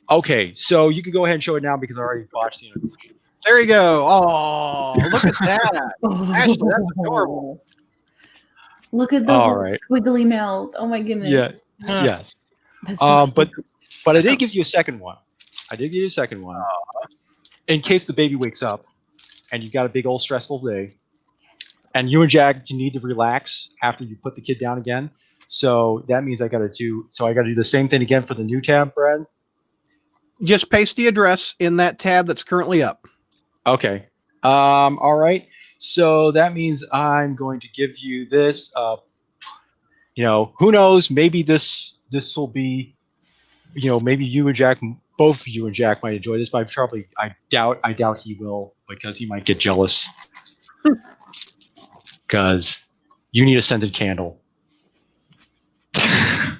Okay, so you can go ahead and show it now because I already watched the animation. There you go. Oh, look at that. Ashley, that's adorable. Look at the All little right. squiggly mouth. Oh my goodness. Yeah. Huh. Yes. That's so But cute. I did give you a second one. In case the baby wakes up and you've got a big old stressful day, and you and Jack, you need to relax after you put the kid down again. So that means I got to do the same thing again for the new tab, Brad. Just paste the address in that tab that's currently up. Okay. All right. So that means I'm going to give you this. Who knows? Maybe this will be, maybe you and Jack, both you and Jack might enjoy this, but I doubt he will because he might get jealous. Because you need a scented candle.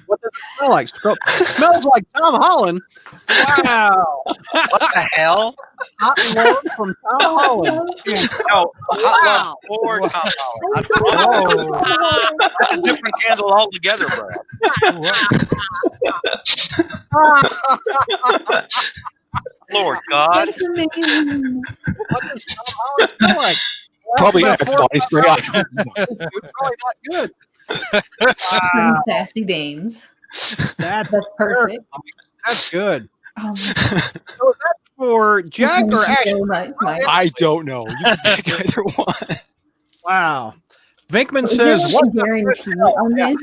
What does it smell like? Smells like Tom Holland. Wow. What the hell? Hot love from Tom Holland. No, hot love for Tom Holland. That's a different candle altogether, bro. Lord God. That's amazing. What does Tom Holland smell like? Probably About Axe 4 body spray. It's probably not good. Some sassy dames. That's Perfect. That's good. Oh, So is that for Jack or thank Ashley? you so much, Mike. I don't know. You can pick either one. Wow. Vinkman Is there says, like what a guarantee on this?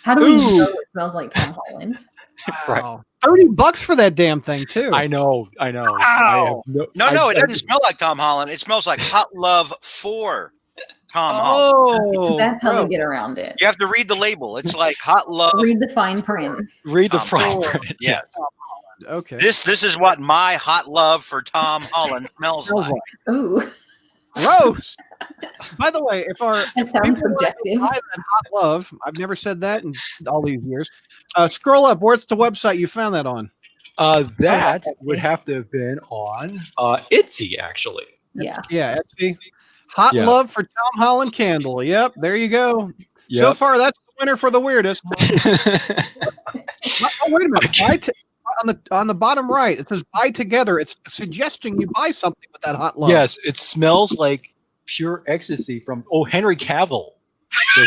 How do we Ooh. know it smells like Tom Holland? Wow. $30 for that damn thing, too. I know. Wow. No, it doesn't smell like Tom Holland. It smells like hot love for Tom Holland. Oh, That's how bro. we get around it. You have to read the label. It's like hot love. Read the fine print. Read the Tom fine Holland. print. Yeah. Okay. This is what my hot love for Tom Holland smells Smells like. Ooh, Gross. By the way, if our that sounds people want to subjective. buy that hot love, I've never said that in all these years. Scroll up. Where's the website you found that on? That would have to have been on Etsy, actually. Yeah. Yeah, Etsy. Hot Yeah. love for Tom Holland candle. Yep, there you go. So Yep. far, that's the winner for the weirdest. Oh, wait a minute. On the bottom right, it says buy together. It's suggesting you buy something with that hot love. Yes, it smells like pure ecstasy from Henry Cavill. Oh,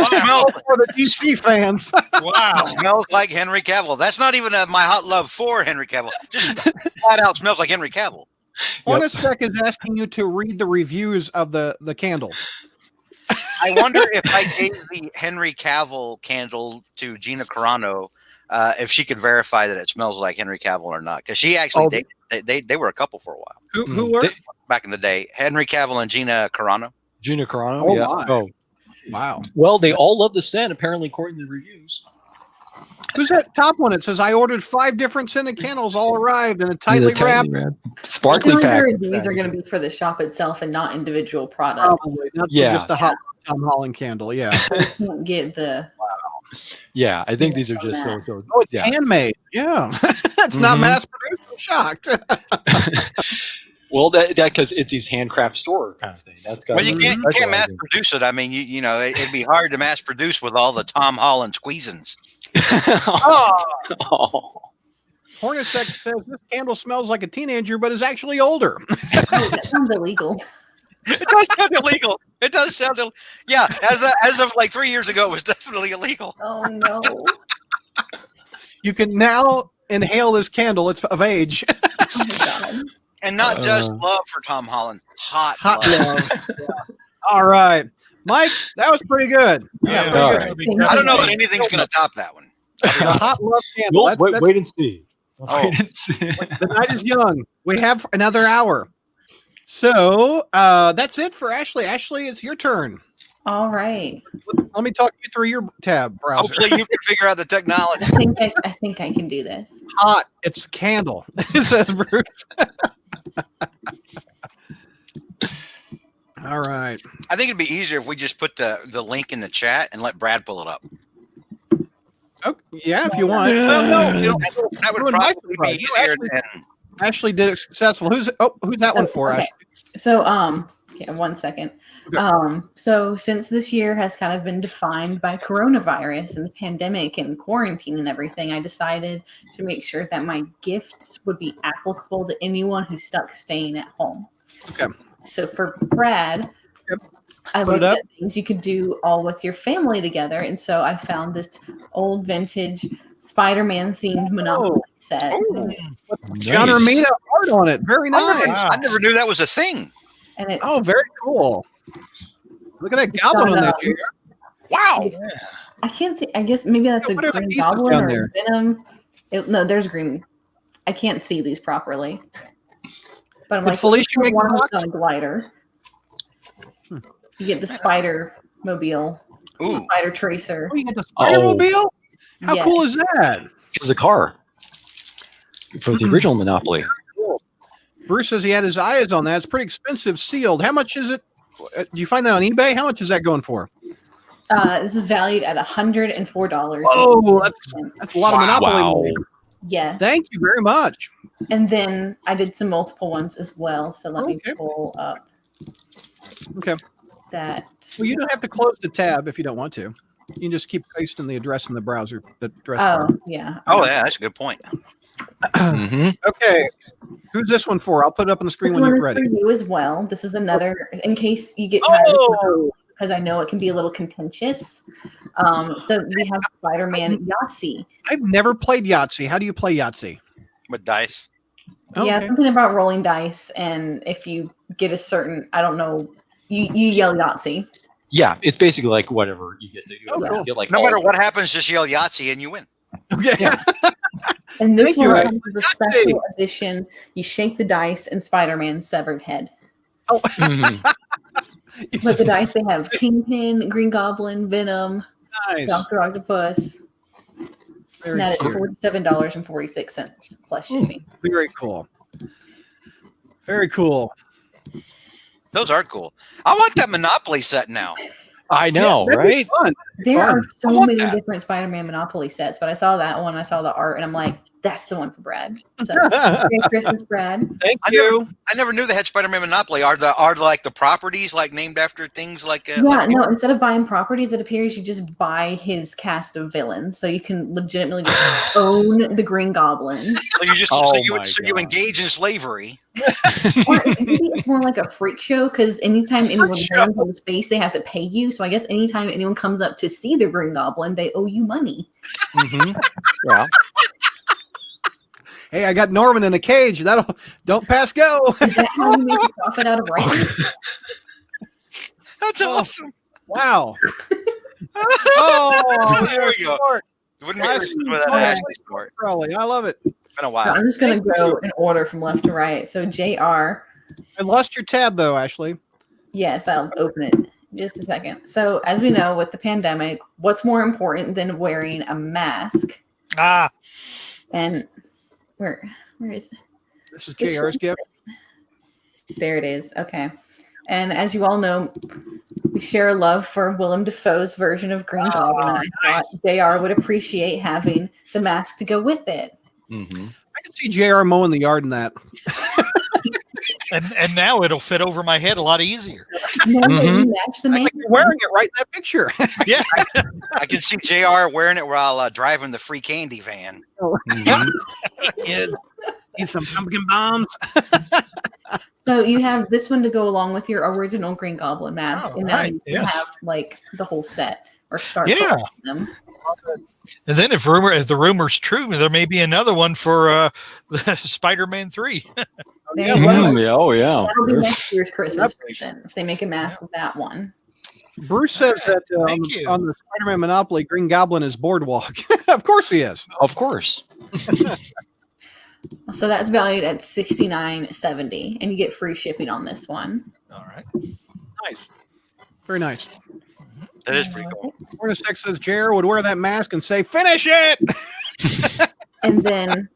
Smells, for the DC fans. Wow. smells like Henry Cavill. That's not even my hot love for Henry Cavill. Just flat out smells like Henry Cavill. Hornacek is asking you to read the reviews of the candle. I wonder if I gave the Henry Cavill candle to Gina Carano, if she could verify that it smells like Henry Cavill or not. Because she actually they were a couple for a while Who were? back in the day. Henry Cavill and Gina Carano. Gina Carano. Oh, yeah. my. Oh, Wow. well, they all love the scent, apparently, according to the reviews. Who's that top one? It says I ordered 5 different scented candles, all arrived in a tightly wrapped. Sparkly Really, pack. the reviews are going to be for the shop itself and not individual products. Probably not Yeah. just a hot Tom Holland candle. Yeah. I can't get the. Yeah, I think these are just so. Oh, it's Yeah. handmade. Yeah. It's not Mhm. mass produced. I'm shocked. Well, that because it's his handcraft store kind of thing. That's got. Well, you can't specializing. mass produce it. I mean, you know, it'd be hard to mass produce with all the Tom Holland squeezins. Oh. Hornacek says this candle smells like a teenager, but is actually older. Oh, that sounds illegal. It does sound illegal. It does sound yeah. As of like 3 years ago, it was definitely illegal. Oh no. You can now inhale this candle. It's of age. Oh my god. And not just love for Tom Holland, hot love. Yeah. All right. Mike, that was pretty good. Yeah, pretty all good. right. I don't know that anything's going to top that one. The hot love candle. Well, That's- wait and see. Oh. Wait and see. The night is young. We have another hour. So that's it for Ashley. Ashley, it's your turn. All right. Let me talk you through your tab browser. Hopefully, you can figure out the technology. I think I can do this. Hot. It's a candle. It says Bruce. All right. I think it'd be easier if we just put the link in the chat and let Brad pull it up. Oh, yeah, if you want. Well, no, That would ruin my probably surprise. be You easier actually- than Ashley did it successful. Who's that one for, Okay. Ashley? So Yeah, 1 second. Okay. So since this year has kind of been defined by coronavirus and the pandemic and quarantine and everything, I decided to make sure that my gifts would be applicable to anyone who's stuck staying at home. Okay. So for Brad, Yep. I Put it looked up. at things you could do all with your family together, and so I found this old vintage Spider-Man themed Monopoly set. Oh, John Romita art on it. Very nice. Wow. I never knew that was a thing. And it's Oh, very cool. Look at that goblin on that chair. Wow. I can't see. I guess maybe that's Yeah, a what are the green pieces goblin down or there? venom. No, there's green. I can't see these properly. But I'm Did like, Felicia make one the of box? them's on a glider. You get the spider mobile, Ooh. spider tracer. Oh, you got the Spider-Mobile? How Yeah. cool is that? It was a car for the original Monopoly. Cool. Bruce says he had his eyes on that. It's pretty expensive, sealed. How much is it? Did you find that on eBay? How much is that going for? This is valued at $104. Oh, that's a lot of Monopoly Wow. money. Yes. Thank you very much. And then I did some multiple ones as well. So let me Okay. pull up Okay. that. Well, you don't have to close the tab if you don't want to. You can just keep pasting the address in the browser. The address bar. Oh, yeah. Oh, yeah, that's a good point. Mhm. Okay. Who's this one for? I'll put it up on the screen This when one you're is ready. for you as well. This is another, in case you get tired of Oh, because I know it can be a little contentious. So we have Spider-Man Yahtzee. I've never played Yahtzee. How do you play Yahtzee? With dice. Yeah, Okay. something about rolling dice, and if you get a certain, I don't know, you yell Yahtzee. Yeah, it's basically like whatever you get. Oh, cool. Get like No all- matter what happens, just yell Yahtzee and you win. Okay. Yeah. And this Thank you, one Ed. comes with a special edition. You shake the dice and Spider-Man's severed head. Mhm. But the dice, they have Kingpin, Green Goblin, Venom, Nice. Dr. Octopus. Very And that is cute. $47.46 plus shipping. Very cool. Very cool. Those are cool. I want that Monopoly set now. I know, Yeah, that'd be right? fun. There Fun. are I so want many that. different Spider-Man Monopoly sets, but I saw that one, I saw the art, and I'm like, that's the one for Brad. So, Merry Christmas, Brad. Thank I you. I never knew they had Spider-Man Monopoly. Are like the properties like named after things like? Yeah, like no, instead of buying properties, it appears you just buy his cast of villains. So you can legitimately just own the Green Goblin. So you just Oh you my God. engage in slavery. Or maybe it's more like a freak show because anytime anyone Freak lands on space, they have to pay you. So I guess anytime anyone comes up to see the Green Goblin, they owe you money. Mhm. Yeah. Hey, I got Norman in a cage. That'll don't pass go. Is that how you make a profit out of writing? That's Oh. awesome. Wow. Oh, There we go. smart. It wouldn't be Nice. Christmas without Nice. Ashley Sport. Crowley. I love it. It's been a So while. I'm just going Thank to go you. in order from left to right. So JR, I lost your tab though, Ashley. yes, I'll open it in just a second. So as we know, with the pandemic, what's more important than wearing a mask? Ah, And where is it? This is JR's gift. There it is. Okay. And as you all know, we share a love for Willem Dafoe's version of Green Goblin. And I thought JR would appreciate having the mask to go with it. Mhm. I can see JR mowing the yard in that. and now it'll fit over my head a lot easier. No, Mhm. you match the man. Like you're wearing it right in that picture. Yeah. I can see JR wearing it while driving the free candy van. Mhm. Kid, eat some pumpkin bombs. So you have this one to go along with your original Green Goblin mask. Oh, And now right, you yes. have like the whole set or start Yeah. collecting them. And then if the rumor's true, there may be another one for the Spider-Man 3. There you go. Mhm. Yeah, oh yeah. That'll be next year's Christmas Yep. present if they make a mask with that one. Bruce says that Thank you. on the Spider-Man Monopoly, Green Goblin is Boardwalk. Of course he is. Of course. So that's valued at $69.70, and you get free shipping on this one. All right. Nice. Very nice. That is pretty cool. Ernest X says JR would wear that mask and say, "Finish it." And then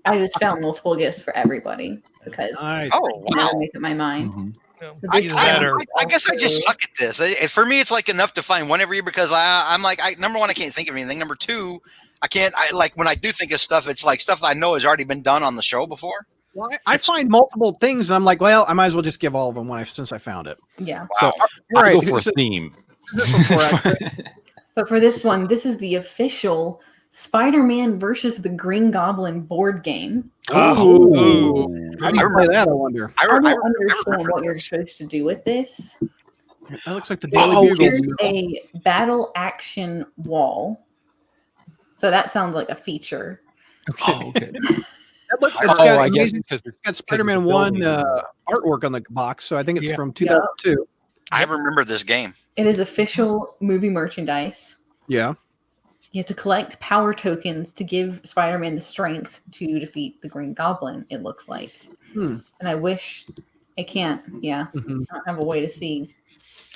I just found multiple gifts for everybody because Nice. Oh I never wow! make up my mind. Mhm. So I, this I, one or- is I guess I just also- suck at this. For me, it's like enough to find one every year because I'm like, number one, I can't think of anything. Number two, I can't. I like when I do think of stuff, it's like stuff I know has already been done on the show before. Well, I find multiple things, and I'm like, well, I might as well just give all of them since I found it. Yeah. So, Wow. all right. I'll go for a who's it- theme. who's this one for, actually? But for this one, this is the official Spider-Man versus the Green Goblin board game. Ooh. How do you play that, I wonder? I don't I understand what you're supposed to do with this. That looks like the Daily Bugle. There's a battle action wall. So that sounds like a feature. Okay. Oh, okay. It's Oh, got I guess amazing. because It's got Spider-Man 1 artwork on the box, so I think it's Yeah. from 2002. I remember this game. It is official movie merchandise. Yeah. You have to collect power tokens to give Spider-Man the strength to defeat the Green Goblin, it looks like. And I wish I can't. Yeah. Mhm. I don't have a way to see.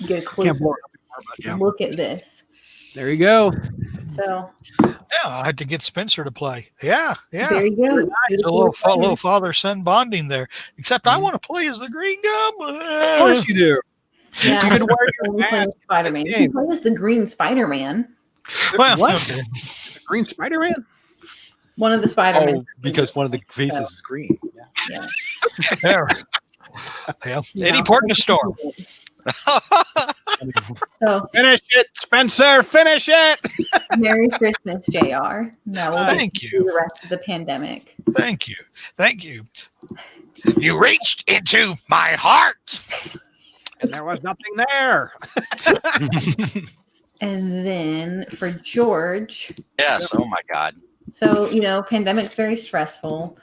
Get a Can't closer blow it up anymore, but yeah. look at this. There you go. So Yeah, I had to get Spencer to play. Yeah. there you go. It's a little father-son bonding there. Except I want to play as the Green Goblin. Of course you do. Yeah. You can wear your Only play mask. as Spider-Man. You game. can play as the Green Spider-Man. Well, What? okay. The Green Spider-Man? One of the Spider-Man. Oh, because one of the faces is green. Yeah. There. Yeah. Eddie Yeah. Port in the storm. So Finish it, Spencer. Finish it. Merry Christmas, JR. Now we'll get Thank to you. the rest of the pandemic. Thank you. Thank you. You reached into my heart. And there was nothing there. And then for George, Yes. Oh my God. so pandemic's very stressful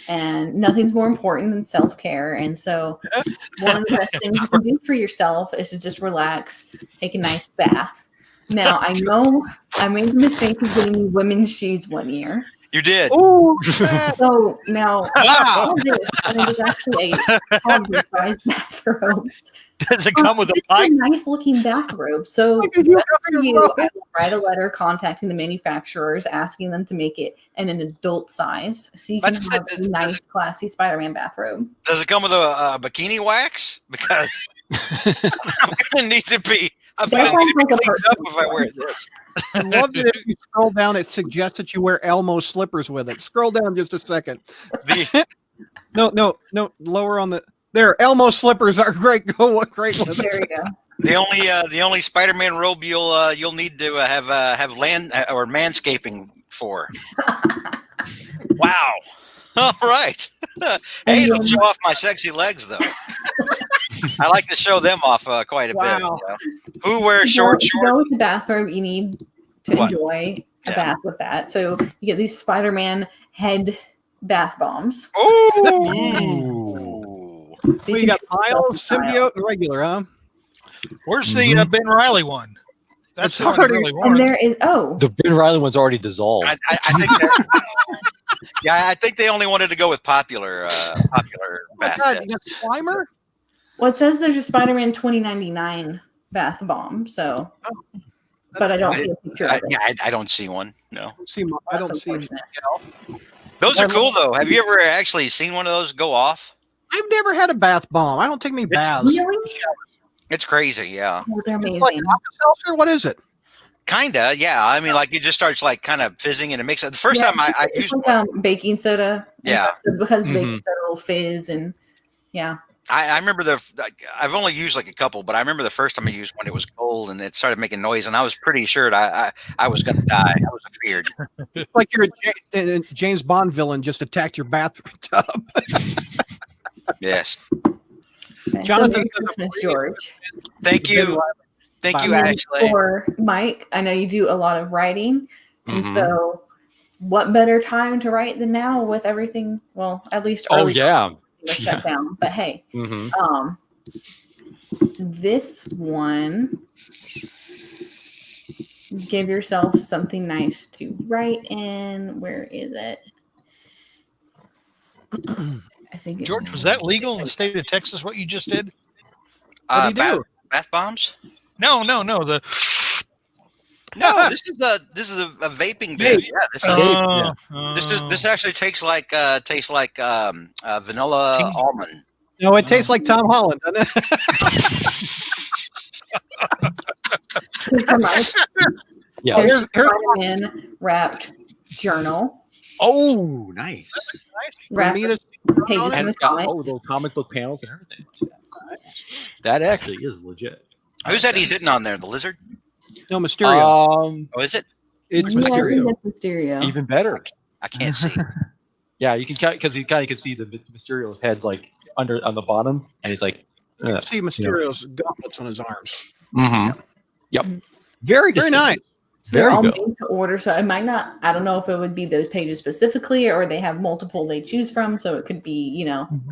and nothing's more important than self-care. And so one of the best things you can do for yourself is to just relax, take a nice bath. Now I know I made the mistake of getting you women's shoes one year. You did. Ooh. So now Wow. and it is actually a toddler-sized bathrobe. Does it come with a It's pipe? a nice looking bathrobe. So Look at you best for cover you, your I will write a letter contacting the manufacturers, asking them to make it in an adult size, so you can Let's have say a nice, classy Spider-Man bathrobe. Does it come with a bikini wax? Because I'm gonna need to be. I'm That gonna need to be sounds like a cleaned up personal if I wear choice. this. I love that if you scroll down, it suggests that you wear Elmo slippers with it. Scroll down just a second. The, No, lower on the. There, Elmo slippers are great. Go great with There it. you go. the only Spider-Man robe you'll need to have land or manscaping for. Wow. All right. Hey, don't show off my sexy legs though. I like to show them off quite a bit. Wow. You know? Who wears To short go shorts? with the bathrobe, you need to What? enjoy a Yeah. bath with that. So you get these Spider-Man head bath bombs. Ooh. So Well, you got can Miles, style. Symbiote, and regular, huh? Where's the Ben Riley one? That's It's the one I already- really And wanted. there is The Ben Riley one's already dissolved. I think that, yeah, I think they only wanted to go with popular Oh my bath God, heads. you got Slimer? well, it says there's a Spider-Man 2099 bath bomb. So, but I don't see a picture of it. I don't see one. No, I don't That's see. unfortunate. those are cool though. Have you ever actually seen one of those go off? I've never had a bath bomb. I don't take me baths. Really? It's crazy. Yeah, Oh, they're It's amazing. like Alka-Seltzer? What is it? kinda. Yeah, I mean, like it just starts like kind of fizzing and it makes it. The first time I it's used like, one, baking soda. Yeah. Because the baking Mhm. soda will fizz and yeah. I remember I've only used like a couple, but I remember the first time I used one, it was cold and it started making noise, and I was pretty sure I was gonna die. I was afeared. It's like you're a James Bond villain just attacked your bathroom tub. Yes. Okay, Jonathan so Merry says a Christmas, free- George. Thank you. Thank you, And then Ashley. for Mike, I know you do a lot of writing, and Mhm. so what better time to write than now with everything? Well, at least Oh early yeah. was shut down. But hey, hmm this one, give yourself something nice to write in. Where is it? I think it's George, was that legal in the state of Texas? What you just did? What'd he do? Bath bombs? No. The No, this is a vaping bit. Yeah, this actually tastes like vanilla Tea. almond. No, it tastes like Tom Holland, doesn't it? So for Mike, Yeah. there's Here's- Spider-Man wrapped journal. Oh, nice. Wrap Ramita pages on it. from And the it's got comics. little comic book panels and everything. That actually is legit. Who's that he's hitting on there? The lizard? No, Mysterio. Oh, is it? It's Yeah, I think Mysterio. that's Mysterio. Even better. I can't see. Yeah, you can because you kind of can see the Mysterio's head like under on the bottom, and he's like, You can see Mysterio's gauntlets on his arms. Yep. Very Very nice. So they're Very all good. made to order. So it might not, I don't know if it would be those pages specifically, or they have multiple they choose from. So it could be,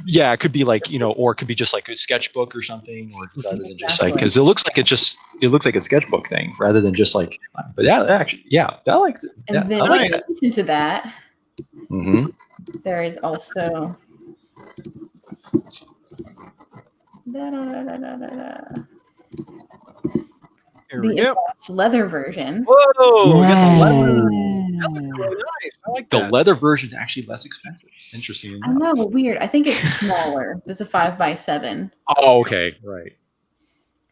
Yeah, it could be like or it could be just like a sketchbook or something, or rather than just like Exactly. because it looks like a sketchbook thing rather than just like. But yeah, actually, yeah, I like it. and Yeah, then I like in it. addition to that, Mm-hmm. there is also Here we the go. embossed leather version. Whoa, we got the leather. That looks really nice. I like The that. leather version is actually less expensive. Interesting. I know, weird. I think it's smaller. There's a 5x7. Oh, okay, right.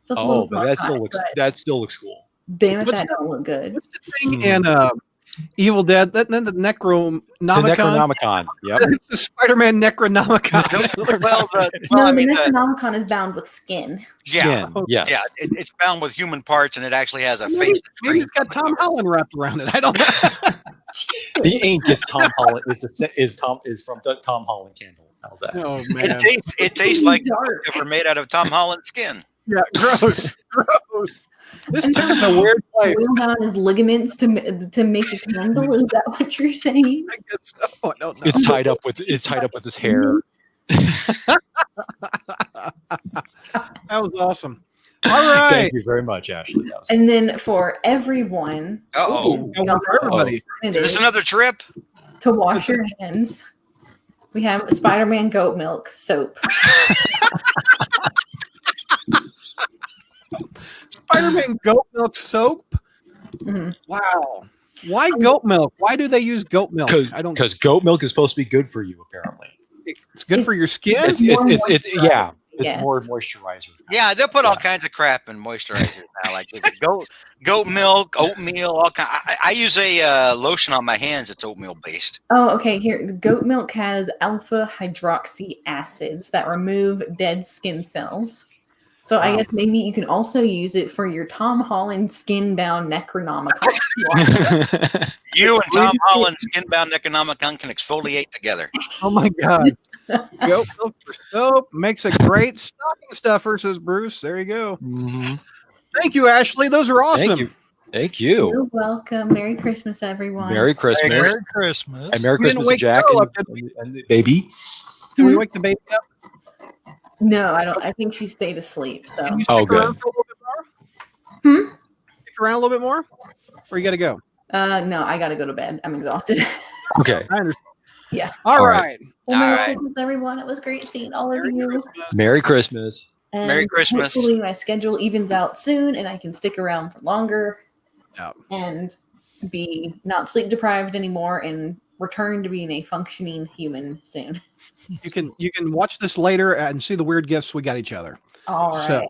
So it's a Oh, little but smaller that still size, looks but cool. damn it, What's that don't look good. What's the thing in Evil Dead? Then the The Necronomicon. Necronomicon. Yep. The Spider-Man Necronomicon. Well, No, I the mean, Necronomicon is bound with skin. yeah, Skin, yes. yeah, it's bound with human parts, and it actually has a Maybe, face. That's maybe it's crazy. got Tom Holland wrapped around it. I don't know. The ink is Tom Holland. Is from the Tom Holland candle. How's that? Oh It man. tastes like Dark. ever made out of Tom Holland skin. Yeah, gross. Gross. This And town's a weird place. Boil down his ligaments to make a candle. Is that what you're saying? I guess so. I don't know. It's tied up with his hair. That was awesome. All right. Thank you very much, Ashley. That was And then for everyone, Uh-oh. Got one for everybody. it Is this is another trip? to wash your hands. We have Spider-Man goat milk soap. Spider-Man goat milk soap. Mhm. Wow. Why goat milk? Why do they use goat milk? I don't. because goat milk is supposed to be good for you. Apparently, It's good for your skin. it's Yeah. more moisturizer. Yeah, they'll put all kinds of crap in moisturizers now, like goat milk, oatmeal, all kind. I use a lotion on my hands that's oatmeal based. Oh, okay. Here, the goat milk has alpha hydroxy acids that remove dead skin cells. So I Wow. guess maybe you can also use it for your Tom Holland skin-bound Necronomicon. You and Tom Holland skin-bound Necronomicon can exfoliate together. Oh my god. Goat milk for soap makes a great stocking stuffer, says Bruce. There you go. Mhm. Thank you, Ashley. Those are awesome. Thank you. You're welcome. Merry Christmas, everyone. Merry Christmas. Merry Christmas. And Merry We didn't Christmas to wake Jack Carol up, did and the baby. Can we wake the baby up? No, I don't. I think she stayed asleep. So Can you Oh, stick good. around for a little bit more? Hmm? Stick around a little bit more? Or you got to go? no, I gotta go to bed. I'm exhausted. Okay. I understand. Yeah. All All right. Well, Merry All right. Christmas, everyone. It was great seeing all of Merry you. Christmas. Merry Christmas. And Merry Christmas. Hopefully, my schedule evens out soon, and I can stick around for longer. Yeah. And be not sleep deprived anymore, and return to being a functioning human soon. You can watch this later and see the weird gifts we got each other. All right. So,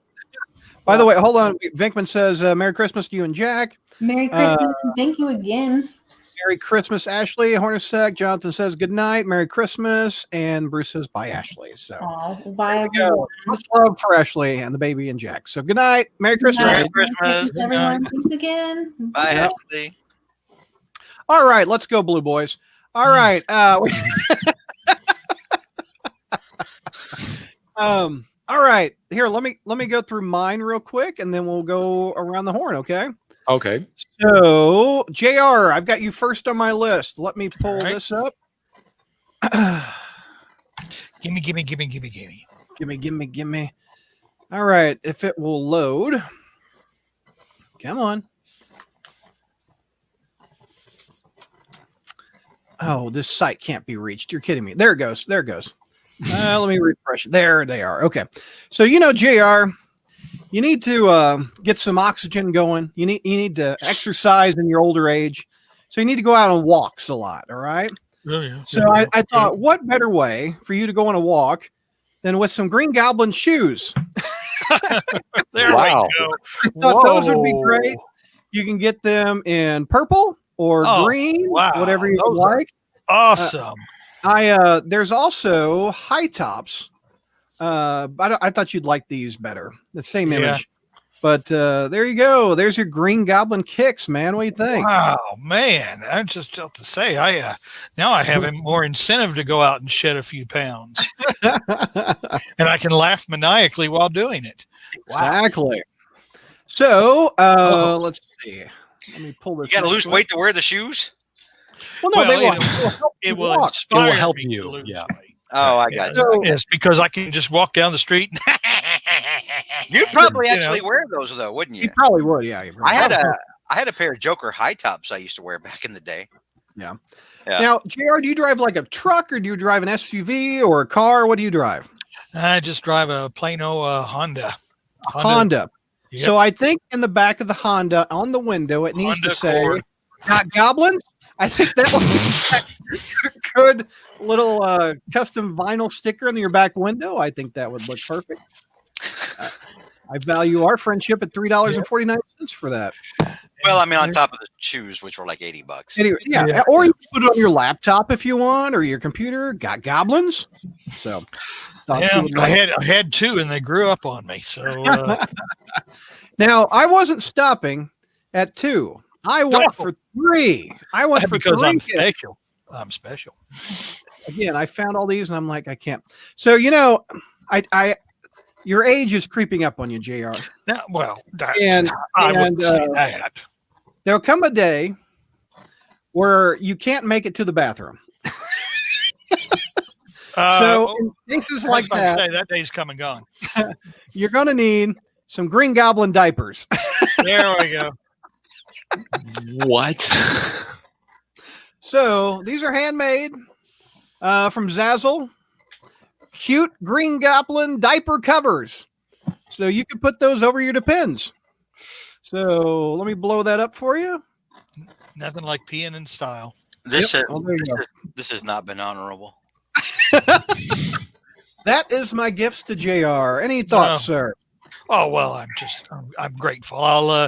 by the way, hold on. Vinkman says, Merry Christmas to you and Jack. Merry Christmas, and thank you again. Merry Christmas, Ashley. Hornacek. Jonathan says, good night. Merry Christmas. And Bruce says, bye, Ashley. So, Bye, there we go. everyone. Much love for Ashley and the baby and Jack. So, good night. Merry Christmas. Merry Christmas. everyone. Thanks again. Bye, Yep. Ashley. All right, let's go, Blue Boys. All right. All right. Here, let me go through mine real quick, and then we'll go around the horn. Okay. Okay. So, JR, I've got you first on my list. Let me pull All right. this up. Gimme. Gimme. All right. If it will load. Come on. Oh, this site can't be reached. You're kidding me. There it goes. Let me refresh. There they are. Okay. So, JR, you need to get some oxygen going. You need to exercise in your older age. So you need to go out on walks a lot. All right. Oh, yeah. So I thought, what better way for you to go on a walk than with some Green Goblin shoes? There Wow. we go. I thought those would be Whoa. great. You can get them in purple or Oh, green, wow. whatever you Those are- like. Awesome. There's also high tops. I thought you'd like these better. The same image. But there you go. There's your Green Goblin kicks, man. What do you think? Wow, man! I just have to say, now I have more incentive to go out and shed a few pounds, and I can laugh maniacally while doing it. Exactly. So let's see. Let me pull this. You got to lose weight to wear the shoes? Well, no, it will inspire. It will help me you. to lose Yeah. weight. Oh, I got you. So, Yes, because I can just walk down the street. You'd probably actually wear those though, wouldn't you? you probably would, yeah. I had a pair of Joker high tops I used to wear back in the day. Yeah. Yeah. Now, JR, do you drive like a truck or do you drive an SUV or a car? What do you drive? I just drive a plain old Honda. Honda. Yep. So I think in the back of the Honda on the window, it needs Honda to say, Accord. "Got goblins." I think that would be a good little custom vinyl sticker in your back window. I think that would look perfect. I value our friendship at $3.49 for that. Well, I mean, on top of the shoes, which were like $80. Anyway, yeah. Or you can put it on your laptop if you want, or your computer. Got goblins. So, Yeah, I had two, and they grew up on me. So now I wasn't stopping at 2. I went for 3. I went for because 3. I'm special. I'm special. Again, I found all these, and I'm like, I can't. So I your age is creeping up on you, JR. Now, well, I wouldn't say that. There'll come a day where you can't make it to the bathroom. So in cases like that day's come and gone. You're going to need some Green Goblin diapers. There we go. What? So these are handmade from Zazzle. Cute Green Goblin diaper covers. So you can put those over your Depends. So let me blow that up for you. Nothing like peeing in style. This has not been honorable. That is my gifts to JR. Any thoughts, sir? Oh, well, I'm grateful. I'll,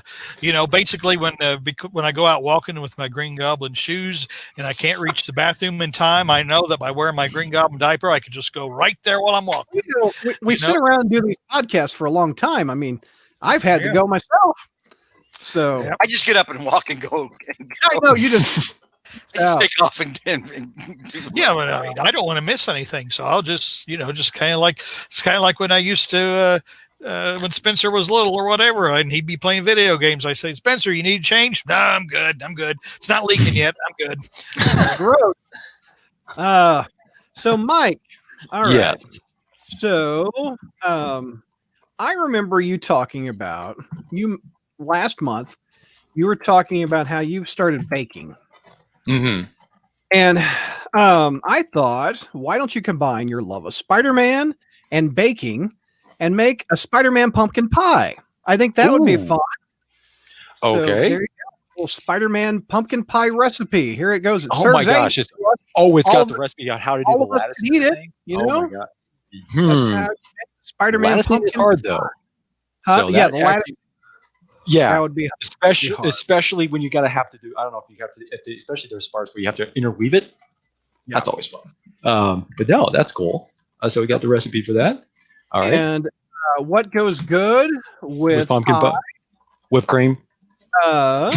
basically when I go out walking with my Green Goblin shoes and I can't reach the bathroom in time, I know that by wearing my Green Goblin diaper, I can just go right there while I'm walking. We sit around and do these podcasts for a long time. I mean, I've had to go myself. So Yep. I just get up and walk and go. I know you just. I just take off and Yeah, but I mean, I don't want to miss anything, so I'll just, just kind of like when I used to. When Spencer was little or whatever, and he'd be playing video games, I say, Spencer, you need change? No, I'm good. It's not leaking yet. I'm good. Gross. So Mike, all right. Yes. So I remember you talking about last month. You were talking about how you started baking. Mm-hmm. And I thought, why don't you combine your love of Spider-Man and baking and make a Spiderman Pumpkin Pie? I think that would be fun. Okay. So there you go. Little Spider-Man Pumpkin Pie recipe. Here it goes. Oh my gosh! It's got the recipe on how to do the lattice. Eat it. You know. My God. That's how Spider-Man lattice Pumpkin is hard though. So yeah, the lattice. Yeah, that would be especially when you have to do. I don't know if you have to, especially there's parts where you have to interweave it. Yeah. That's always fun. But no, that's cool. So we got the recipe for that. All right. And what goes good with pumpkin pie? Whipped cream. I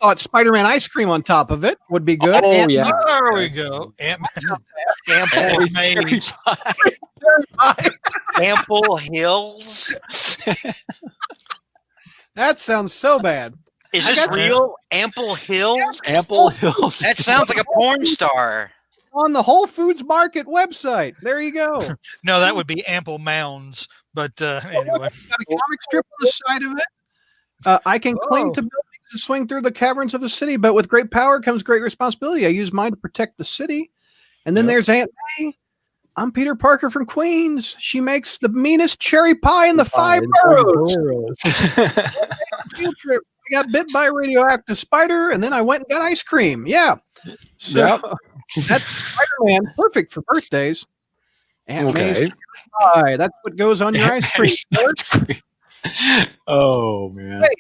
thought Spider-Man ice cream on top of it would be good. Oh, yeah. There we go. Ample Hills. That sounds so bad. Is this real? Ample Hills? Ample Hills. That sounds like a porn star. On the Whole Foods Market website. There you go. No, that would be Ample Mounds. But anyway. Got a comic strip on the side of it. I can cling to buildings and swing through the caverns of the city, but with great power comes great responsibility. I use mine to protect the city. And then there's Aunt May. I'm Peter Parker from Queens. She makes the meanest cherry pie in the 5 boroughs. Field trip. I got bit by a radioactive spider, and then I went and got ice cream. Yeah. So that's Spider-Man. Perfect for birthdays. Aunt May's pie. That's what goes on your ice cream. Oh man. Hey,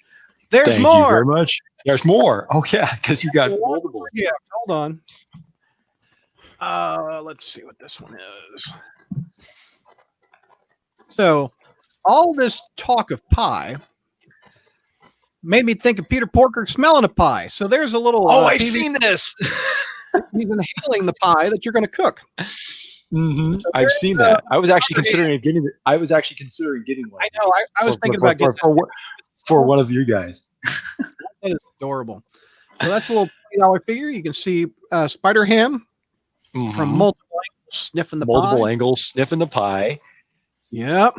There's Thank you more. very much. There's more. Oh yeah, because you got multiple. Yeah, hold on. Let's see what this one is. So, all this talk of pie made me think of Peter Porker smelling a pie. So there's a little. Oh, I've TV seen this. He's inhaling the pie that you're going to cook. Mm-hmm. I've seen that. I was actually considering getting. I was actually considering getting one. I know. I was thinking about getting for one of you guys. That is adorable. So that's a little $20 figure. You can see Spider Ham from multiple angles sniffing the multiple pie. angles sniffing the pie. Yep.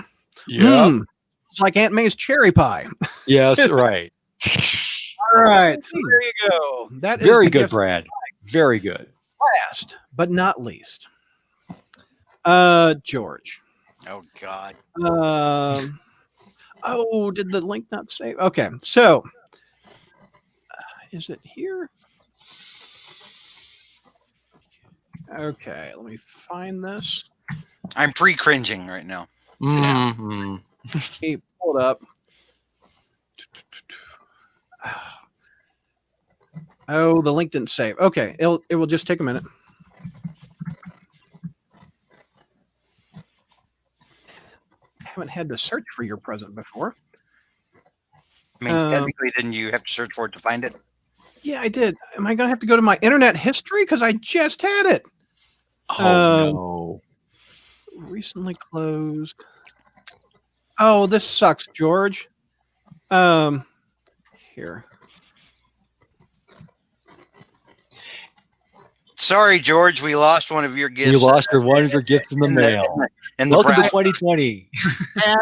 Yeah. It's like Aunt May's cherry pie. Yes. Right. All right. So there you go. That is Very the good, gift. Brad. Very good. Last but not least, George. Oh God. Oh, did the link not save? Okay, so is it here? Okay, let me find this. I'm pre-cringing right now. Mm-hmm. Let me pull it up. Oh, the link didn't save. Okay, it will just take a minute. Haven't had to search for your present before. I mean, technically, didn't you have to search for it to find it? Yeah, I did. Am I gonna have to go to my internet history because I just had it? Oh no! Recently closed. Oh, this sucks, George. Here. Sorry, George, we lost one of your gifts. You lost one of your gifts in the mail. And Welcome to 2020. I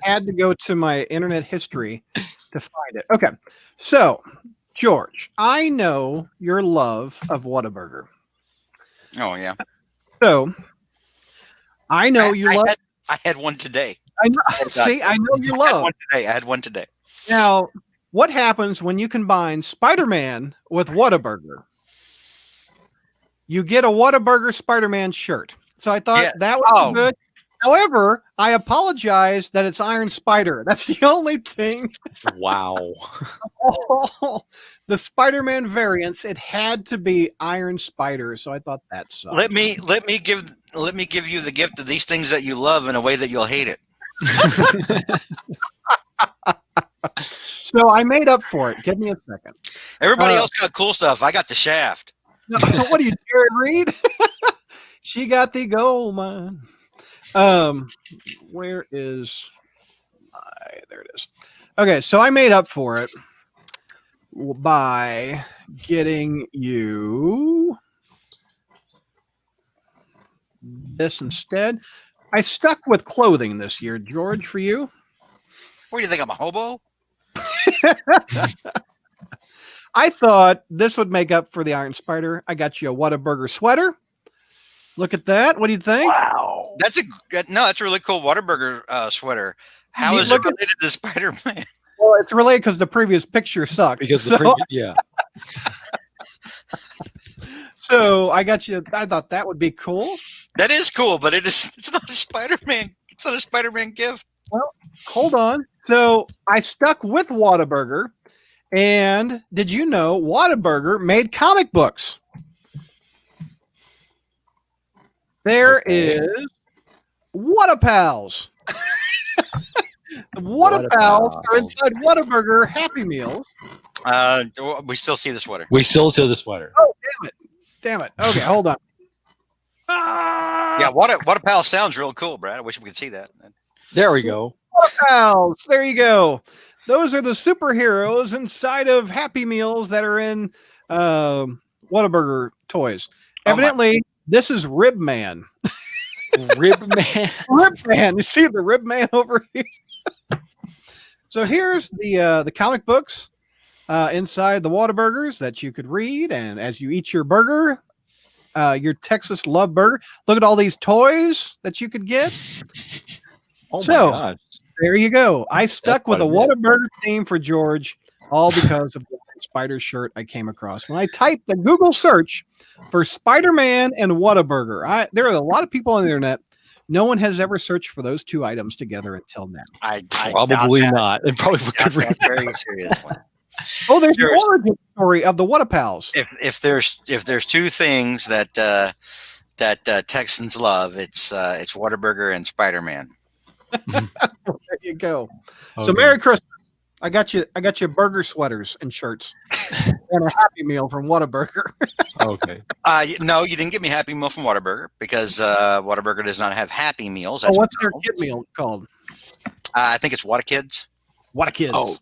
had to go to my internet history to find it. Okay, so George, I know your love of Whataburger. Oh yeah. So I know you love. I had one today. I know. See, I know you love. I had one today. Now, what happens when you combine Spider-Man with Whataburger? You get a Whataburger Spider-Man shirt. So I thought that was good. However, I apologize that it's Iron Spider. That's the only thing. Wow. The Spider-Man variants, it had to be Iron Spider. So I thought that sucked. Let me give you the gift of these things that you love in a way that you'll hate it. So I made up for it. Give me a second. Everybody else got cool stuff. I got the Shaft. No, what are you, Jared Reed? She got the gold mine. Where is there it is. Okay, so I made up for it by getting you this instead. I stuck with clothing this year, George, for you. What do you think? I'm a hobo? I thought this would make up for the Iron Spider. I got you a Whataburger sweater. Look at that. What do you think? Wow. That's a really cool Whataburger sweater. How is it related to Spider-Man? Well, it's related because the previous picture sucked. Because yeah. So I got you. I thought that would be cool. That is cool, but it's not a Spider-Man. It's not a Spider-Man gift. Well, hold on. So I stuck with Whataburger. And did you know Whataburger made comic books? There is Whatapals. The Whatapals are inside Whataburger Happy Meals. We still see the sweater. We still see the sweater. Oh, damn it. Okay, hold on. Yeah, Whatapal sounds real cool, Brad. I wish we could see that. There we go. Whatapals. There you go. Those are the superheroes inside of Happy Meals that are in Whataburger toys. Evidently, this is Rib Man. Rib Man. Rib Man. You see the Rib Man over here? So here's the comic books inside the Whataburgers that you could read, and as you eat your burger, your Texas Love Burger. Look at all these toys that you could get. Oh so, my gosh. There you go. I stuck with a Whataburger theme for George, all because of the Spider shirt I came across. When I typed a Google search for Spider-Man and Whataburger, there are a lot of people on the internet. No one has ever searched for those two items together until now. I Probably not. And probably could read very seriously. Oh, there's the There's- origin story of the Whatapals. If there's two things that Texans love, it's Whataburger and Spider-Man. There you go. So Okay. Merry Christmas. I got you burger sweaters and shirts and a Happy Meal from Whataburger. Okay. No, you didn't get me Happy Meal from Whataburger because Whataburger does not have Happy Meals. Oh, That's what's their normal. kid meal called? I think it's Whatakids. What a kids. Oh.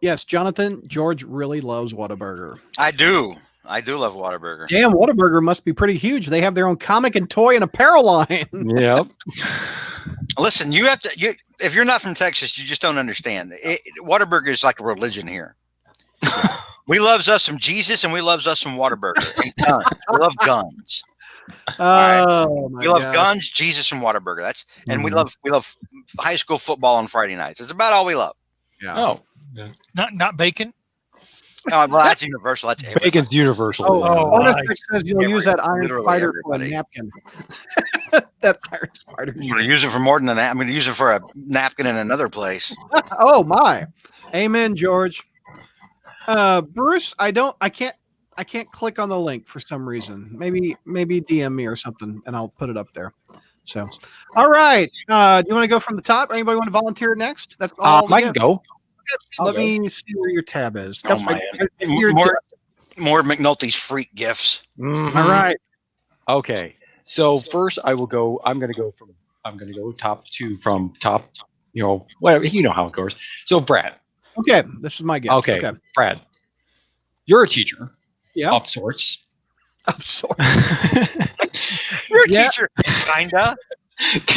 Yes, Jonathan, George really loves Whataburger. I do love Whataburger. Damn, Whataburger must be pretty huge. They have their own comic and toy and apparel line. Yep. Listen, you have to. If you're not from Texas, you just don't understand. Whataburger is like a religion here. We loves us some Jesus and we loves us some Whataburger. And guns. We love guns. Oh my We love God. guns, Jesus, and Whataburger. That's and we Mhm. love high school football on Friday nights. It's about all we love. Yeah. Oh, Not bacon. Oh, well, that's universal. That's everybody. bacon's universal. Oh, Oh, Honest nice. Rick says you'll use that Iron Literally Spider for a everybody. napkin. That Iron Spider. I'm going to use it for more than that. I'm going to use it for a napkin in another place. Oh my. Amen, George. Bruce, I can't click on the link for some reason. Maybe DM me or something and I'll put it up there. So, all right. Do you want to go from the top? Anybody want to volunteer next? That's all. I can go. Let me see where your tab is. Oh, my. Your More McNulty's freak gifts. Mhm. All right. Okay. So first, I will go. I'm going to go top two from top. Whatever. You know how it goes. So Brad. Okay. This is my guess. Okay. Brad. You're a teacher. Yeah. Of sorts. I'm sorry. You're a Yeah. teacher, kinda.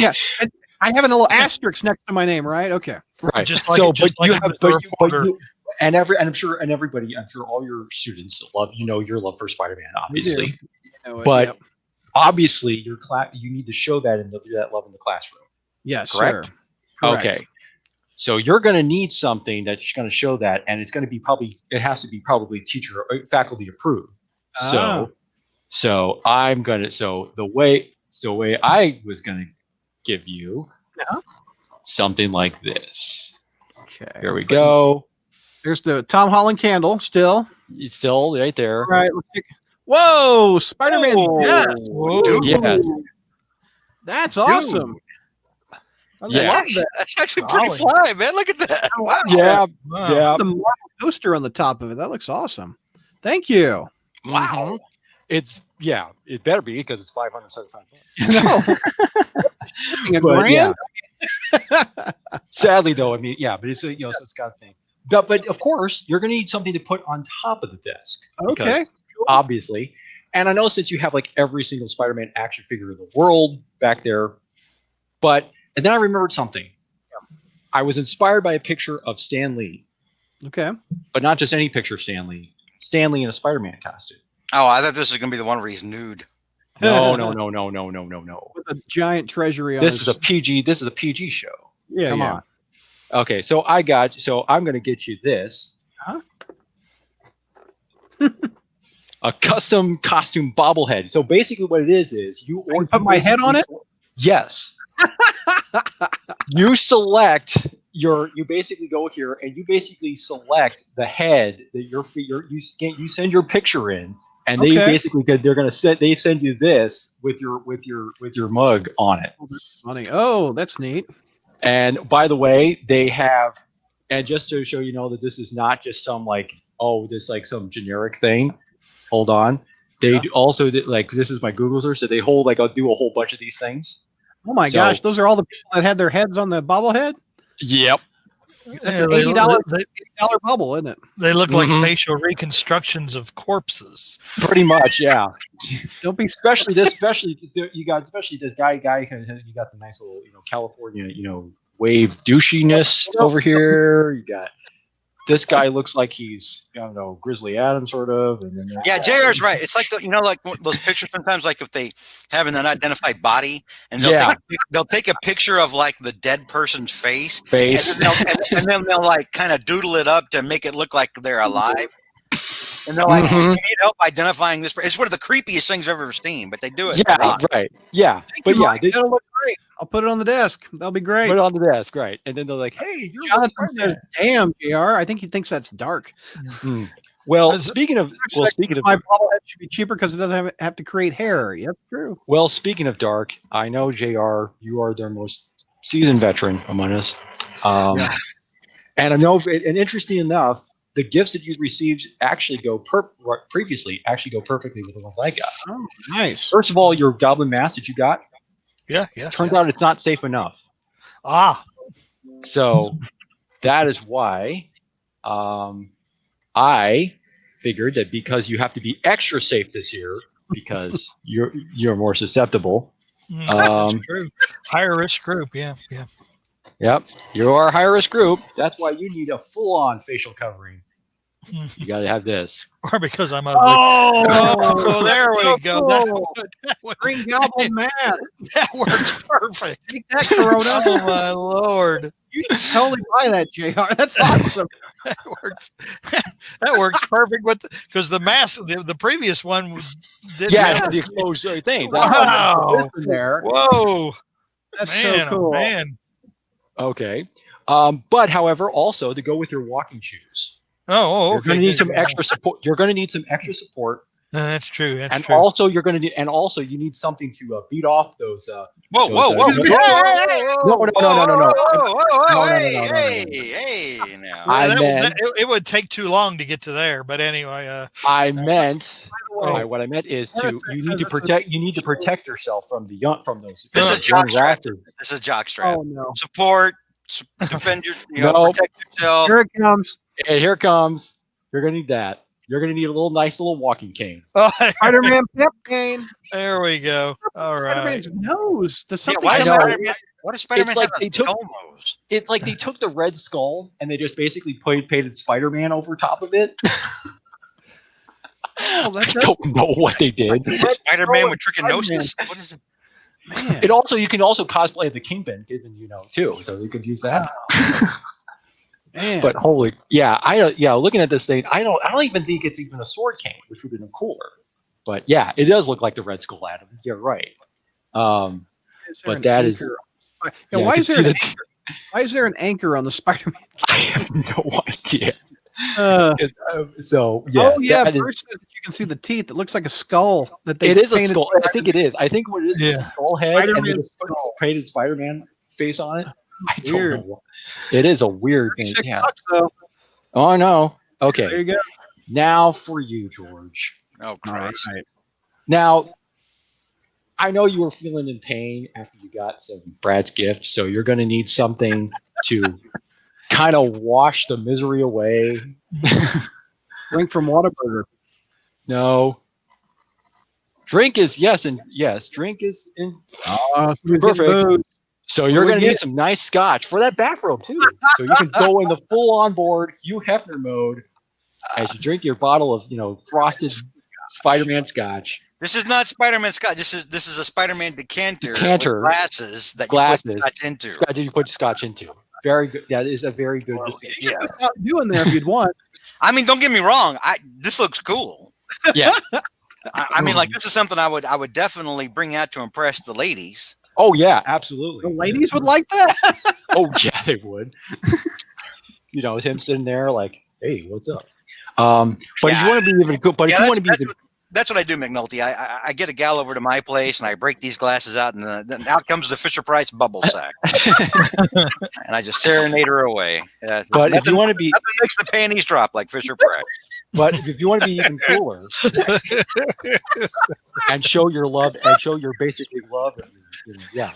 Yeah. And I have a little asterisk next to my name, right? Okay. Right. Just like- so, just but like you in have, the but third you, but quarter. you, and everybody, I'm sure all your students love, your love for Spider-Man, obviously. You know it, But yep. obviously, your class, you need to show that and do that love in the classroom. Yes, correct? sir. Correct. Okay. So you're going to need something that's going to show that, and it's going to be it has to be probably teacher or faculty approved. Ah. So I'm going to, the way I was going to give you something like this. Okay. Here we go. There's the Tom Holland candle still. It's still right there. All right. Let's Whoa, Spider-Man. Whoa. Yes. Dude. Yeah. That's awesome. I Yeah. love that. That's actually pretty Golly. fly, man. Look at that. Wow. Yeah. Wow. Yeah. The Marvel poster on the top of it. That looks awesome. Thank you. Wow. It better be because it's $575. No. But yeah. Sadly, though, I mean, yeah, but it's so it's got a thing. But of course, you're going to need something to put on top of the desk. Okay. because, obviously, and I know since you have like every single Spider-Man action figure in the world back there, and then I remembered something. I was inspired by a picture of Stan Lee, Okay. but not just any picture of Stan Lee. Stan Lee in a Spider-Man costume. Oh, I thought this was going to be the one where he's nude. No. With a giant treasury on This his- is a PG. This is a PG show. Yeah, Come yeah. on. Okay, so I'm going to get you this. Huh? A custom costume bobblehead. So basically what it is you I can put my head on it? Yes. You you basically go here and you basically select the head that you send your picture in, and they Okay. basically they send you this with your mug on it. Funny. Oh, that's neat. And by the way, they have, and just to show that this is not just some some generic thing. Hold on. They also did, this is my Google search. So they I'll do a whole bunch of these things. Oh my So- gosh, those are all the people that had their heads on the bobblehead. Yep. That's Yeah, an they- $80 they- $80 bubble, isn't it? They look like Mhm. facial reconstructions of corpses. Pretty much, yeah. Don't be especially this guy. You got the nice little California wave douchiness over here. You got this guy looks like he's Grizzly Adams sort of. And then Yeah, JR's right. It's like like those pictures sometimes, like if they have an unidentified body, and they'll take a picture of like the dead person's face, face. and then they'll like kind of doodle it up to make it look like they're alive. And they're like, Mhm. "You need help identifying this." It's one of the creepiest things I've ever seen, but they do it. Yeah, right. right. Yeah, Thank but you, yeah, Mike. That'll look great. I'll put it on the desk. That'll be great. Put it on the desk, right? And then they're like, "Hey, you're Jonathan says, "Damn, Jr. I think he thinks that's dark." Well, As- speaking of My bobblehead should be cheaper because it doesn't have to create hair. Yep, true. well, speaking of dark, I know JR, you are their most seasoned veteran among us, and I know. And interesting enough, the gifts that you received actually previously go perfectly with the ones I got. Oh, nice. First of all, your Goblin mask that you got Yeah. turns out it's not safe enough. So that is why I figured that because you have to be extra safe this year because you're more susceptible. That's true. Higher risk group. Yeah. Yep, you are a high risk group. That's why you need a full on facial covering. You got to have this. Or because I'm ugly. Oh, there we so go. cool. That would- Green Goblin mask. that works perfect. Take that, Corona. Oh my lord. You should totally buy that, JR. That's awesome. That works. That works perfect with because the mask, the previous one didn't have The exposed thing. Wow. This in there. Whoa. That's Man, so cool. oh, man. Okay. But however, also to go with your walking shoes, Oh, you're going to need some extra support. You're going to need some extra support, That's true. That's and true. also you're going to need, and also you need something to beat off those. Whoa. No, Hey, now. I That- meant- it would take too long to get to there, but anyway. I meant. way, What I meant is Jonathan you says need to this was- protect. You need to protect yourself from those. This is young jockstrap. raptors. This is a jockstrap. Oh no! Support, defend your, No. protect yourself. Here it comes. And here it comes. You're going to need that. You're going to need a nice little walking cane. Spider-Man pep cane. There we go. All right. Spider-Man's nose. There's Yeah, something. why does I know. Spider-Man like have a they took- skull nose? It's like they took the red skull and they just basically painted Spider-Man over top of it. Oh, I don't know what they did. Spider-Man with trichinosis? What is it? Man. You can also cosplay the Kingpin, given too, so you could use that. Man. But looking at this thing, I don't even think it's even a sword cane, which would have been cooler. But yeah, it does look like the Red Skull, Adam. You're right. Is there But an that is- anchor? yeah, Yeah, I why can is there see an the- anchor? Why is there an anchor on the Spider-Man? I have no idea. Oh yeah, Bruce says that you can see the teeth. It looks like a skull that they It is a painted skull. I think it is. I think what it is Yeah. is a skull head, and Spider-Man they just put skull. painted Spider-Man face on it. I don't Weird. know. It is a weird thing. $36 Yeah. though. Oh no. There Okay. you go. Now for you, George. Oh, All Christ. right. Now, I know you were feeling in pain after you got some Brad's gift, so you're going to need something to kind of wash the misery away. Drink from Whataburger. No. Drink is drink is in. Perfect. So you're What do going we to need get? some nice scotch for that bathrobe too. So you can go in the full on board Hugh Hefner mode as you drink your bottle of, frosted Spider-Man scotch. This is not Spider-Man Scotch. This is a Spider-Man decanter. Decanter. With glasses that Glasses. you put Scotch into. Scotch that you put scotch into. Very good. That is a very good distinction. Yeah. There's something to do in there if you'd want. I mean, don't get me wrong. This looks cool. Yeah. I mean, like, this is something I would definitely bring out to impress the ladies. Oh yeah, The absolutely. ladies would like that. Oh yeah, they would. Him sitting there like, hey, what's up? But if you want to be even good, but if you want to be even, That's what I do, McNulty. I get a gal over to my place and I break these glasses out, and then out comes the Fisher Price bubble sack, and I just serenade her away. but if you want to be, nothing makes the panties drop like Fisher Price. but if you want to be even cooler and show your love and show your basically love, yeah.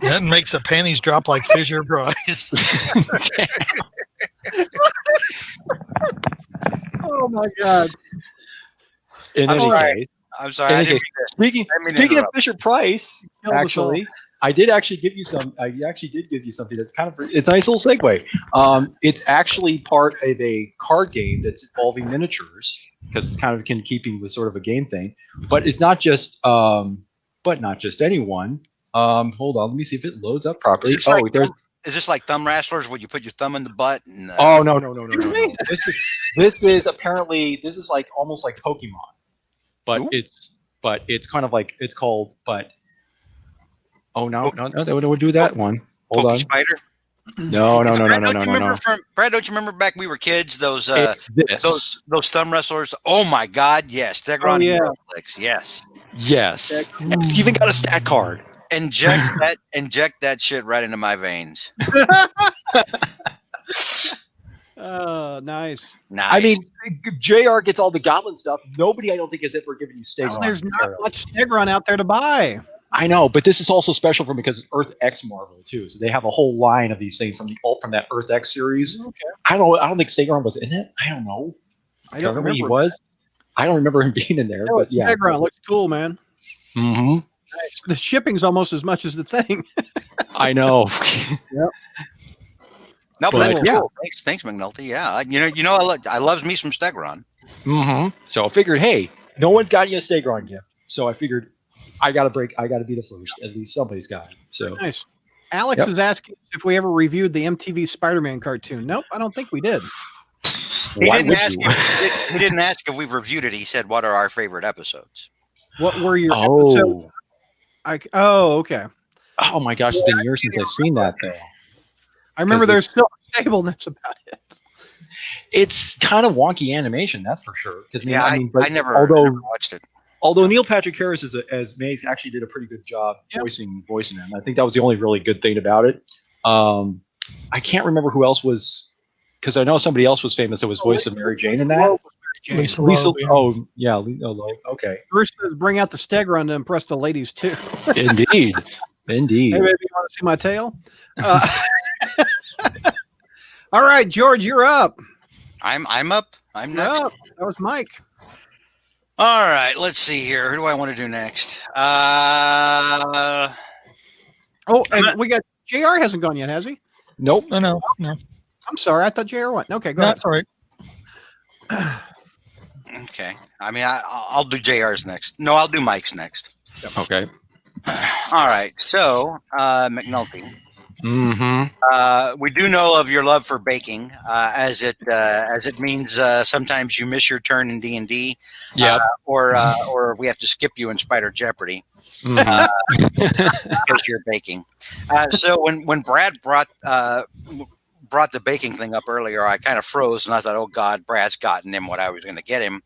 That makes the panties drop like Fisher Price. Oh my god. In I'm any sorry. case, I'm sorry. in I any didn't case, mean to speaking of interrupt. Fisher Price, Killed us actually, I did actually give you some. I actually did give you something that's kind of it's a nice little segue. It's actually part of a card game that's involving miniatures because it's kind of in keeping with sort of a game thing. But it's not just, anyone. Hold on, let me see if it loads up properly. Is this like There's. Is this like thumb wrestlers where you put your thumb in the butt? And, Oh no. This is apparently this is like almost like Pokemon, but Ooh. it's but it's kind of like it's called. But no, they would do that one. Hold Pokey on. Spider. No. Brad, don't you remember back when we were kids? Those It's this. those thumb wrestlers. Oh my God, yes, Stegron Oh, yeah. Heroclix, yes. Yes. It's even got a stat card. Inject that shit right into my veins. Nice. Nice. I mean, JR gets all the Goblin stuff. Nobody, I don't think, has ever given you Stegron. Well, there's not material. much Stegron out there to buy. I know, but this is also special for me because it's Earth X Marvel too. So they have a whole line of these things from that Earth X series. Okay. I don't think Stegron was in it. I don't know. I don't remember. He was. I don't remember him being in there. No, But yeah. Stegron looks cool, man. Mm-hmm. Nice. The shipping's almost as much as the thing. I know. No, but that's yeah. cool. Thanks, McNulty. Yeah, I loves me some Stegron. Mm-hmm. So I figured, hey, no one's got you a Stegron gift. So I figured I got to be the first. At least somebody's got it. So Nice. Alex is asking if we ever reviewed the MTV Spider-Man cartoon. Nope, I don't think we did. He why didn't would ask. you? He didn't ask if we've reviewed it. He said, "What are our favorite episodes?" What were your episodes? Okay. Oh my gosh, it's been years since I've seen that though. I remember there's still stableness about it. It's kind of wonky animation, that's for sure. Because I never watched it. Although Neil Patrick Harris as May actually did a pretty good job voicing him. I think that was the only really good thing about it. I can't remember who else was, because I know somebody else was famous that was voice of Mary Jane in that. Lisa. Oh yeah, okay. Bruce says, bring out the Stegron to impress the ladies too. Indeed. Hey, baby, you want to see my tail? All right, George, you're up. I'm up. I'm next. Up. That was Mike. All right, let's see here. Who do I want to do next? And we got JR hasn't gone yet, has he? Nope. No. I'm sorry. I thought JR went. Okay, go ahead. That's all right. Okay. I mean, I'll do JR's next. No, I'll do Mike's next. Okay. All right. So, McNulty. Mm-hmm. We do know of your love for baking, as it means sometimes you miss your turn in D&D, or we have to skip you in Spider Jeopardy because you're baking. So when Brad brought the baking thing up earlier, I kind of froze and I thought, oh God, Brad's gotten him what I was going to get him.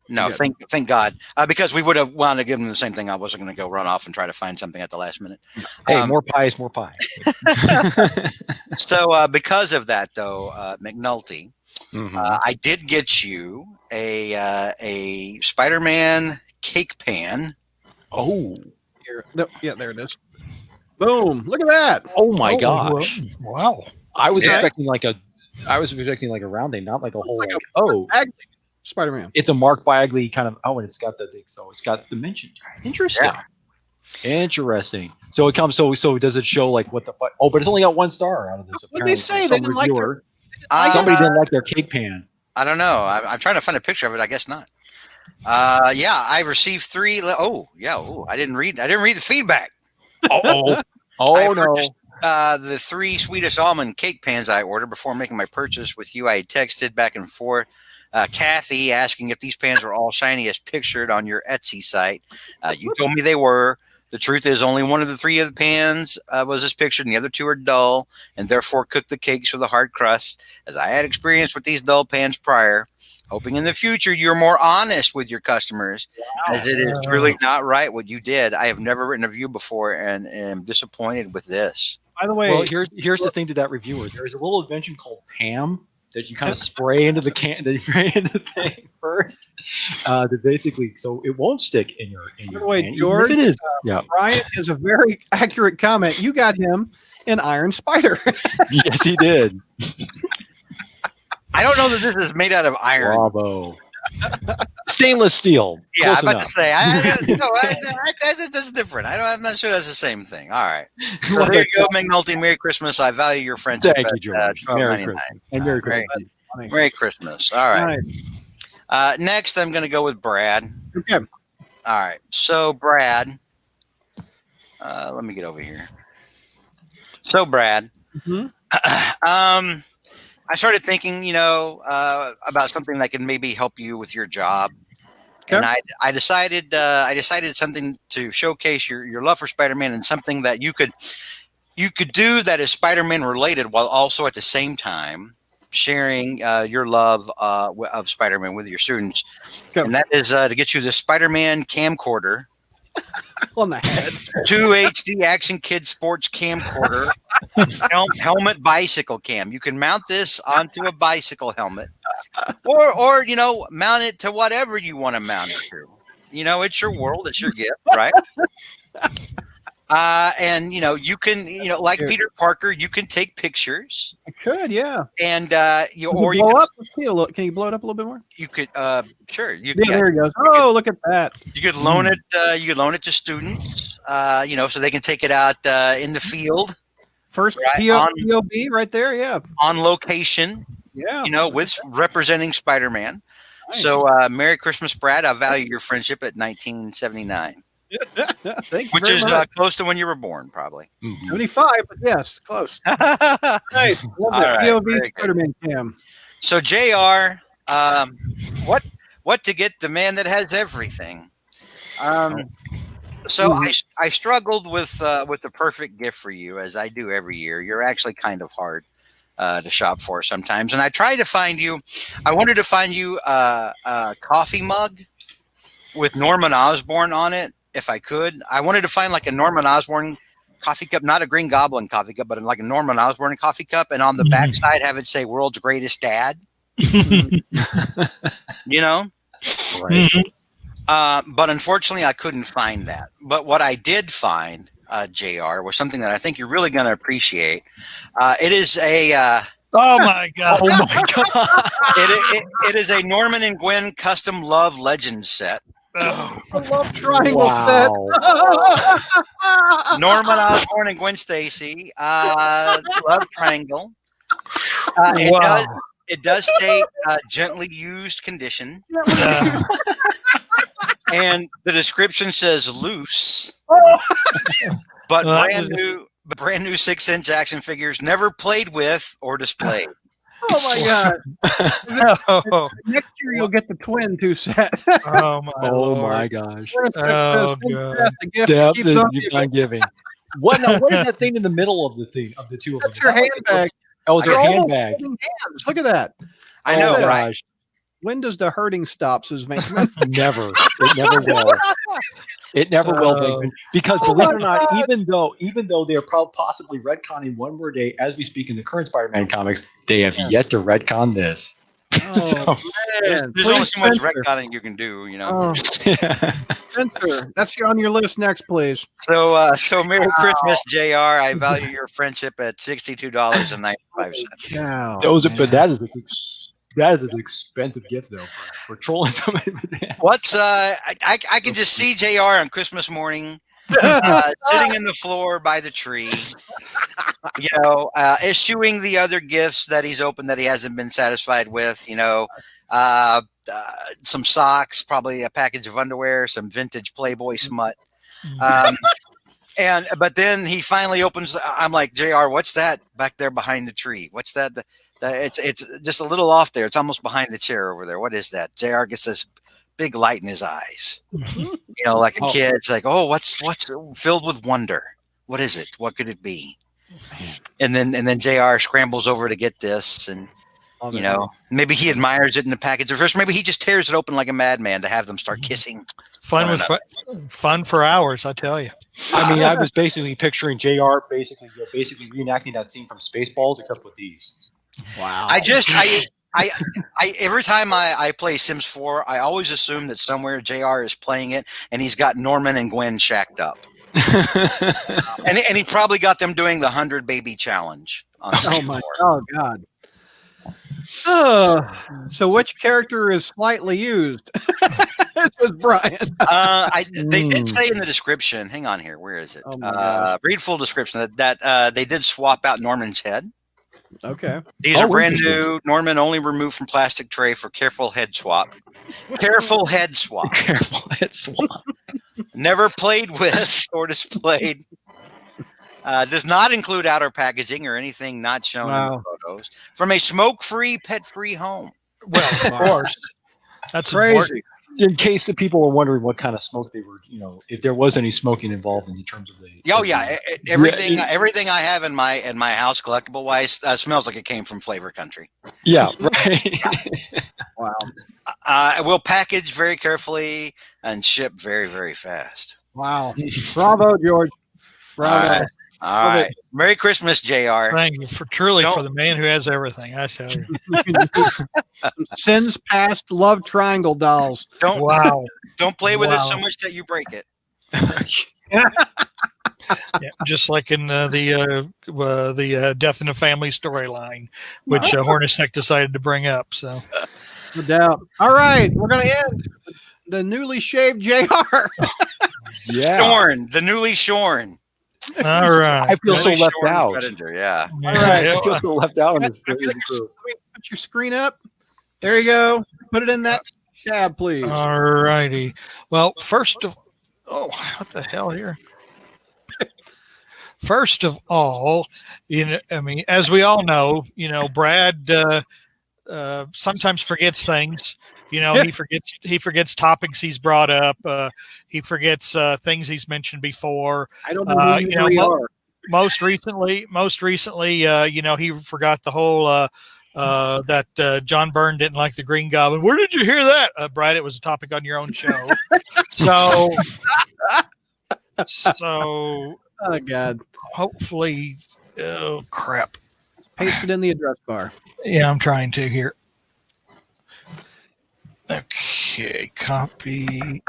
No, thank God, because we would have wanted to give him the same thing. I wasn't going to go run off and try to find something at the last minute. Hey, more pie is more pie. So because of that, though, McNulty, I did get you a Spider-Man cake pan. Oh, yeah, there it is. Boom! Look at that. Oh my gosh! Wow. I was expecting like a round thing, not like a whole. Spider-Man. It's a Mark Bagley kind of. Oh, and it's got it's got dimension. Interesting. Yeah. Interesting. So it comes. So does it show like what the? Oh, but it's only got 1 star out of this. What they say? They didn't like their. Somebody didn't like their cake pan. I don't know. I'm trying to find a picture of it. I guess not. I received 3. Oh, yeah. Oh, I didn't read the feedback. Oh no. The 3 Swedish almond cake pans I ordered before making my purchase with you. I had texted back and forth. Kathy asking if these pans were all shiny as pictured on your Etsy site. You told me they were. The truth is only one of the 3 of the pans was as pictured and the other 2 are dull and therefore cook the cakes with a hard crust, as I had experience with these dull pans prior. Hoping in the future you're more honest with your customers, as it is really not right what you did. I have never written a review before and am disappointed with this. By the way, well, here's the thing to that reviewer. There's a little invention called Pam that you kind of spray into the can, that you spray into the thing first, to basically so it won't stick in your. By the way, George, it is. Brian is a very accurate comment. You got him an Iron Spider. Yes, he did. I don't know that this is made out of iron. Bravo. Stainless steel. Yeah, Close I'm about enough. to say. That's different. I'm not sure that's the same thing. All right. So there you go, McNulty. Merry Christmas. I value your friendship. Thank you, George. Merry Christmas. And Merry Christmas. Merry Christmas. All right. Nice. Next, I'm going to go with Brad. Okay. All right. So, Brad, let me get over here. So, Brad, I started thinking, about something that can maybe help you with your job. And I decided something to showcase your love for Spider-Man, and something that you could do that is Spider-Man related, while also at the same time sharing your love of Spider-Man with your students. And that is to get you the Spider-Man camcorder. On the head. 2 HD Action Kid Sports camcorder. Helmet bicycle cam. You can mount this onto a bicycle helmet, or mount it to whatever you want to mount it to. It's your world, it's your gift, right? And you can, like Peter Parker, you can take pictures. I could, yeah. And Can you blow up? Can you blow it up a little bit more? You could, sure. There it goes. Oh, look at that. You could loan it. You could loan it to students. So they can take it out in the field. First POB right there, yeah. On location. Yeah. With representing Spider-Man. Nice. So, Merry Christmas, Brad. I value your friendship at 1979. Which is close to when you were born, probably. 75, but yes, close. Nice. Love that. POV Spider-Man cam. So, JR, what to get the man that has everything? So I struggled with the perfect gift for you, as I do every year. You're actually kind of hard to shop for sometimes, and I tried to find you. I wanted to find you a coffee mug with Norman Osborn on it, if I could. I wanted to find like a Norman Osborn coffee cup, not a Green Goblin coffee cup, but like a Norman Osborn coffee cup, and on the back side have it say "World's Greatest Dad." Right. But unfortunately, I couldn't find that. But what I did find, JR, was something that I think you're really going to appreciate. It is a. Oh my god! Oh my god! It is a Norman and Gwen custom Love Legends set. Oh, I love triangle Wow. set. Norman Osborn and Gwen Stacy. Love triangle. It does state gently used condition. And the description says loose, but brand new 6-inch action figures, never played with or displayed. Oh my god! Next year you'll get the twin 2 set. Oh my Lord. My gosh! Oh god! The gift Depth keeps on keeps giving. on giving. What is that thing in the middle of the thing of the two of them? That's her handbag. Oh, it's her They're almost handbag. holding hands. Look at that. I know, Oh, right? gosh. When does the hurting stop? Says Van. Never. It never will. It never will, Bankman. Because believe it or not, even though they're possibly retconning one more day as we speak in the current Spider-Man comics, they have yet to retcon this. Oh, man. There's only so much retconning you can do, Oh, Spencer, that's on your list next, please. So Merry Christmas, JR. I value your friendship at $62.95. Wow, But that is an expensive gift though for trolling somebody with that. What's I can just see JR on Christmas morning sitting in the floor by the tree, eschewing the other gifts that he's opened that he hasn't been satisfied with, some socks, probably a package of underwear, some vintage Playboy smut. But then he finally opens. I'm like, JR, what's that back there behind the tree? What's that? It's just a little off there. It's almost behind the chair over there. What is that? JR gets this big light in his eyes. Like a kid. It's like, oh, what's filled with wonder? What is it? What could it be? And then JR scrambles over to get this, and maybe he admires it in the package at first. Maybe he just tears it open like a madman to have them start kissing. Fun for hours, I tell you. I mean, I was basically picturing JR basically reenacting that scene from Spaceballs, except with these. Wow. I every time I play Sims 4, I always assume that somewhere JR is playing it and he's got Norman and Gwen shacked up. and he probably got them doing the 100 baby challenge on Sims 4. Oh god. So which character is slightly used? This is Brian. They did say in the description, hang on here, where is it? Read full description that they did swap out Norman's head. Okay. These are brand new. Norman only removed from plastic tray for careful head swap. Careful head swap. Careful head swap. Never played with or displayed. Does not include outer packaging or anything not shown in the photos. From a smoke-free, pet-free home. Well, of course. That's crazy. in case the people were wondering what kind of smoke they were, if there was any smoking involved in terms of the. Oh yeah, everything I have in my house, collectible wise, smells like it came from Flavor Country. Yeah, right. Wow. We'll package very carefully and ship very, very fast. Wow. Bravo, George. Bravo. All right. Merry Christmas, JR. Thank you for the man who has everything. I tell you. Sins past love triangle dolls. Don't play with it so much that you break it. Yeah, just like in the Death in the Family storyline, which Hornacek decided to bring up. So, no doubt. All right, we're gonna end the newly shaved JR. Yeah, shorn, the newly shorn. All right, I feel so left out. Yeah. All right, I feel so left out on this. Put your screen up. There you go. Put it in that tab, please. All righty. Well, what the hell here? First of all, as we all know, Brad sometimes forgets things. He forgets topics he's brought up. He forgets things he's mentioned before. I don't know who you are. Most recently, he forgot the whole that John Byrne didn't like the Green Goblin. Where did you hear that, Brad? It was a topic on your own show. So, oh God. Hopefully, oh crap! Paste it in the address bar. Yeah, I'm trying to here. Okay, copy,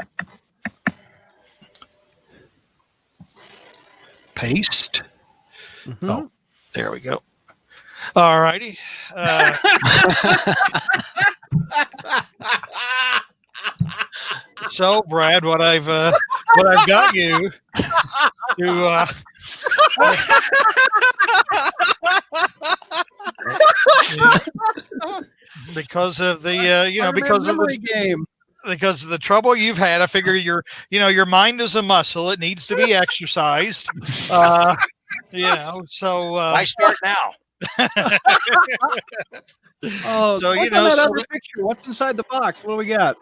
paste. Mm-hmm. Oh, there we go. All righty. So, Brad, what I've got you to because of the because of the game, because of the trouble you've had, I figure your mind is a muscle; it needs to be exercised. So why start now? Oh, so that other picture. What's inside the box? What do we got?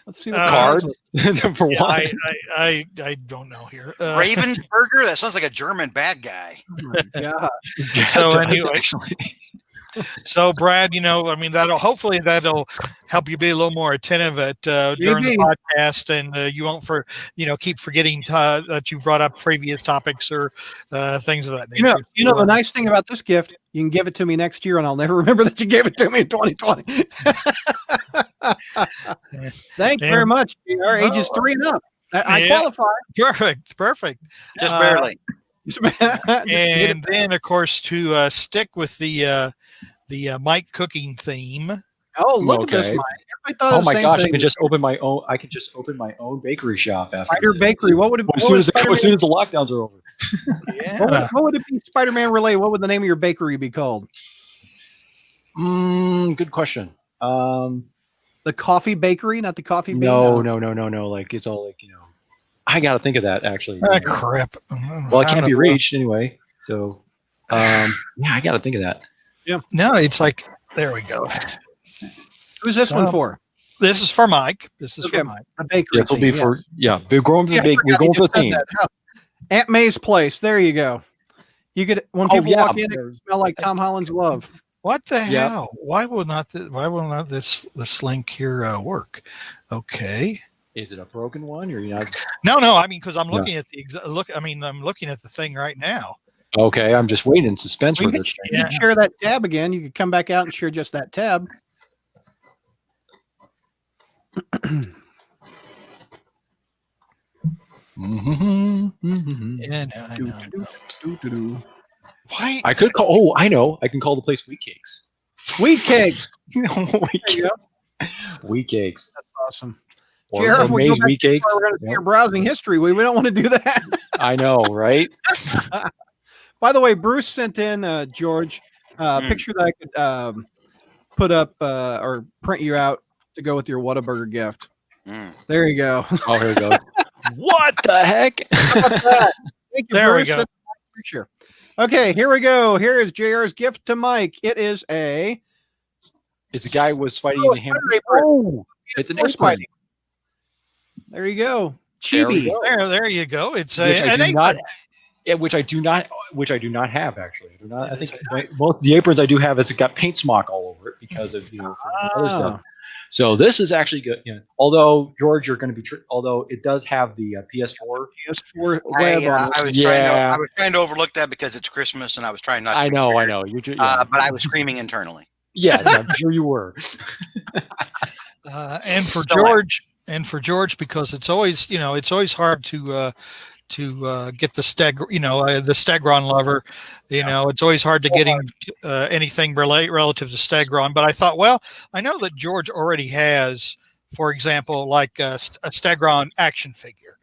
Let's see the card. Number one. I don't know here. Ravensburger? That sounds like a German bad guy. Oh my God. So anyway, so Brad, that'll help you be a little more attentive at during the podcast, and you won't keep forgetting that you brought up previous topics or things of that nature. The nice thing about this gift, you can give it to me next year, and I'll never remember that you gave it to me in 2020. Thank you very much. Our ages 3 and up. I qualify. Perfect. Just barely. And then, of course, to stick with the Mike cooking theme. Oh, look at this, Mike! Everybody thought oh my gosh! thing. I could just open my own. I could just open my own bakery shop after Spider Bakery. What would it be? As soon as the lockdowns are over. Yeah. What would it be? Spider-Man Relay. What would the name of your bakery be called? Good question. The Coffee Bakery, not the Coffee Bean. No. Like it's all like I got to think of that actually. Crap. Well, it can't be reached anyway. So, I got to think of that. Yeah. No, it's like there we go. Who's this one for? This is for Mike. For Mike. A bakery. This will be for We're going to the bake. We're going to the theme. Aunt May's place. There you go. You could when people walk in, it smell like Tom Holland's love. What the hell? Why will not this link here work? Okay. Is it a broken one or you not? No. I mean, because I'm looking at I'm looking at the thing right now. Okay, I'm just waiting in suspense for this. You can share that tab again. You could come back out and share just that tab. Yeah, I know. Why? I could call. Oh, I know. I can call the place Wheat Cakes. Wheat Cakes. Wheat Cakes. That's awesome. Or Jared, May's Wheat Cakes. We're going to see your browsing history. We don't want to do that. I know, right? By the way, Bruce sent in George a picture that I could put up or print you out to go with your Whataburger gift. There you go. Oh, here we go. What the heck? Thank you, there Bruce. We go. Sure. Okay, here we go. Here is JR's gift to Mike. It is It's a guy with Spidey in the hand. Oh, it's an Spidey. There you go. There we Chibi. go. There you go. It's Which I an do apron. not. Which I do not have actually. I do not. I Yes, think most of the aprons I do have has got paint smock all over it because of from other stuff. So this is actually good. You know, although George, you're going to be. Although it does have the PS4. PS4 web on it. I was trying to overlook that because it's Christmas, and I was trying not to. I know. But I was screaming internally. Yes, I'm sure you were. And for George, because it's always hard to get the the Stegron lover. It's always hard to get him anything relative to Stegron. But I thought, well, I know that George already has, for example, like a Stegron action figure,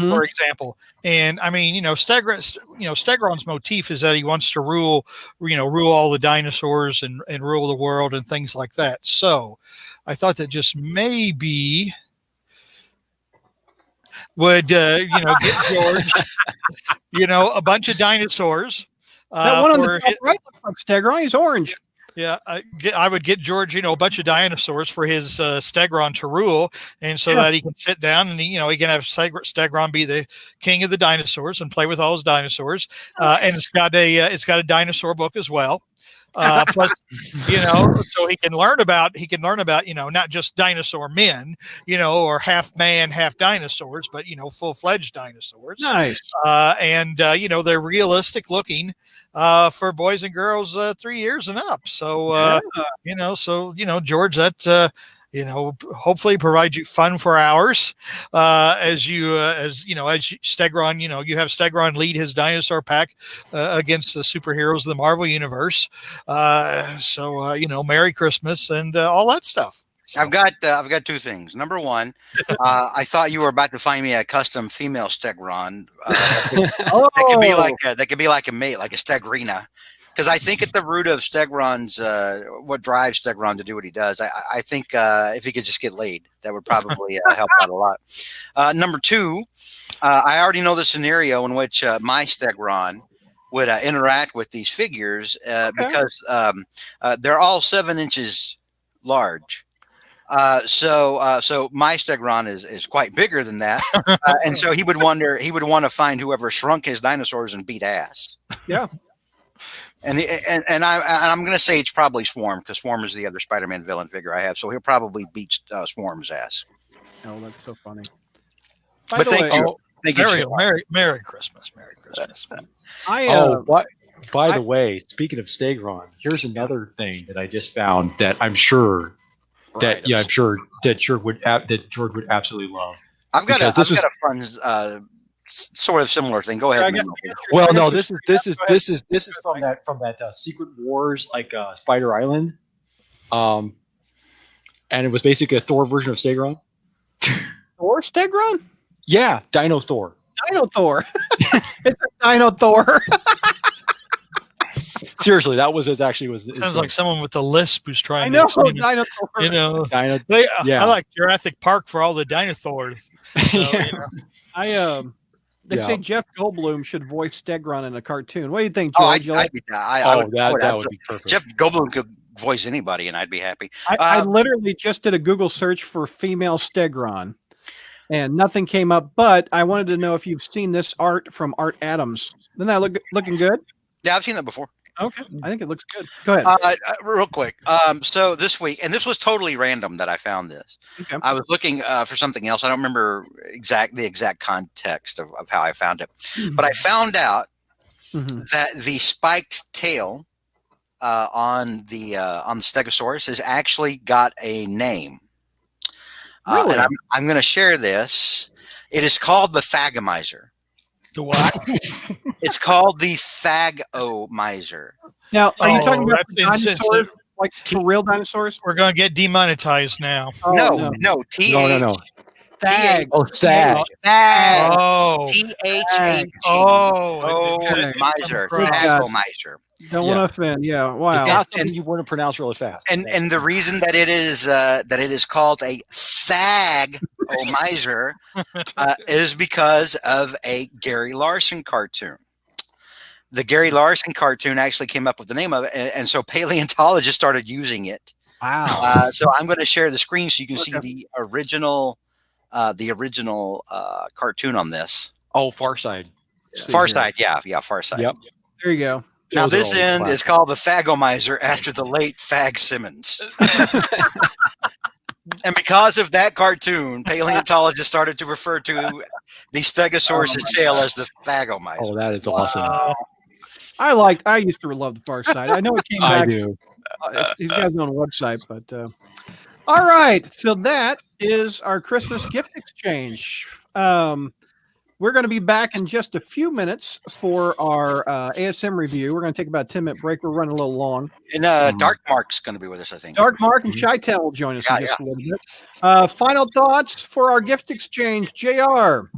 for example. And I mean, Stegron's motif is that he wants to rule all the dinosaurs and rule the world and things like that. So I thought that just maybe would get George a bunch of dinosaurs. That one on the top right looks like Stegron. He's orange. Yeah, I would get George, a bunch of dinosaurs for his Stegron to rule, and so that he can sit down and he can have Stegron be the king of the dinosaurs and play with all his dinosaurs. And it's got a dinosaur book as well. Plus, so he can learn about not just dinosaur men, or half man, half dinosaurs, but full-fledged dinosaurs. Nice. And they're realistic looking for boys and girls 3 years and up. So George, that hopefully provide you fun for hours as Stegron, you have Stegron lead his dinosaur pack against the superheroes of the Marvel universe. Merry Christmas and all that stuff. So. I've got two things. Number one, I thought you were about to find me a custom female Stegron. That could be like a mate, like a Stegrina. Because I think at the root of Stegron's, what drives Stegron to do what he does, I think if he could just get laid, that would probably help out a lot. Number two, I already know the scenario in which my Stegron would interact with these figures because they're all 7 inches large. So my Stegron is quite bigger than that, and so he would want to find whoever shrunk his dinosaurs and beat ass. Yeah. And I'm going to say it's probably Swarm because Swarm is the other Spider-Man villain figure I have, so he'll probably beat Swarm's ass. Oh, that's so funny. But thank you. Merry Christmas. Merry Christmas. By the way, speaking of Stegron, here's another thing that I just found that I'm sure that George would absolutely love. I've got a fun sort of similar thing. Go ahead. Well, no, this is from that Secret Wars Spider Island, and it was basically a Thor version of Stegron. Thor Stegron? Yeah, Dino Thor. Dino Thor. It's a Dino Thor. Seriously, that was actually sounds like someone with a lisp who's trying. I know, to explain Dino Thor. I like Jurassic Park for all the dinosaurs. So, They say Jeff Goldblum should voice Stegron in a cartoon. What do you think, George? That would be perfect. Jeff Goldblum could voice anybody, and I'd be happy. I literally just did a Google search for female Stegron, and nothing came up. But I wanted to know if you've seen this art from Art Adams. Isn't that looking good? Yeah, I've seen that before. Okay, I think it looks good. Go ahead. Real quick. So this week, and this was totally random that I found this. Okay. I was looking for something else. I don't remember the exact context of how I found it, but I found out that the spiked tail on the Stegosaurus has actually got a name. Really? And I'm going to share this. It is called the Thagomizer. The what? It's called the Thagomizer. Now, are you talking about dinosaurs, like for real dinosaurs? We're going to get demonetized now. No. No. Thag. Oh, Thag. Thag. Oh. Thag. Oh. Miser. Thagomizer. Don't want to offend. Yeah. Wow. It's not something you want to pronounce really fast. And the reason that it is called a Thagomizer is because of a Gary Larson cartoon. The Gary Larson cartoon actually came up with the name of it, and so paleontologists started using it. Wow. So I'm going to share the screen so you can see the original the original cartoon on this. Oh, Far Side. Far Side, yeah, Far Side. Yep. There you go. Now Those are this all end is classic. called the Fagomizer after the late Fag Simmons. And because of that cartoon, paleontologists started to refer to the Stegosaurus's tail as the Fagomizer. Oh, that is awesome. I used to love the Far Side. I know it came I back. do. He's got his own website, but all right. So that is our Christmas gift exchange. We're going to be back in just a few minutes for our ASM review. We're going to take about a 10-minute break. We're running a little long. And Dark Mark's going to be with us, I think. Dark Mark and Chi-Town will join us in just a little bit. Final thoughts for our gift exchange, JR.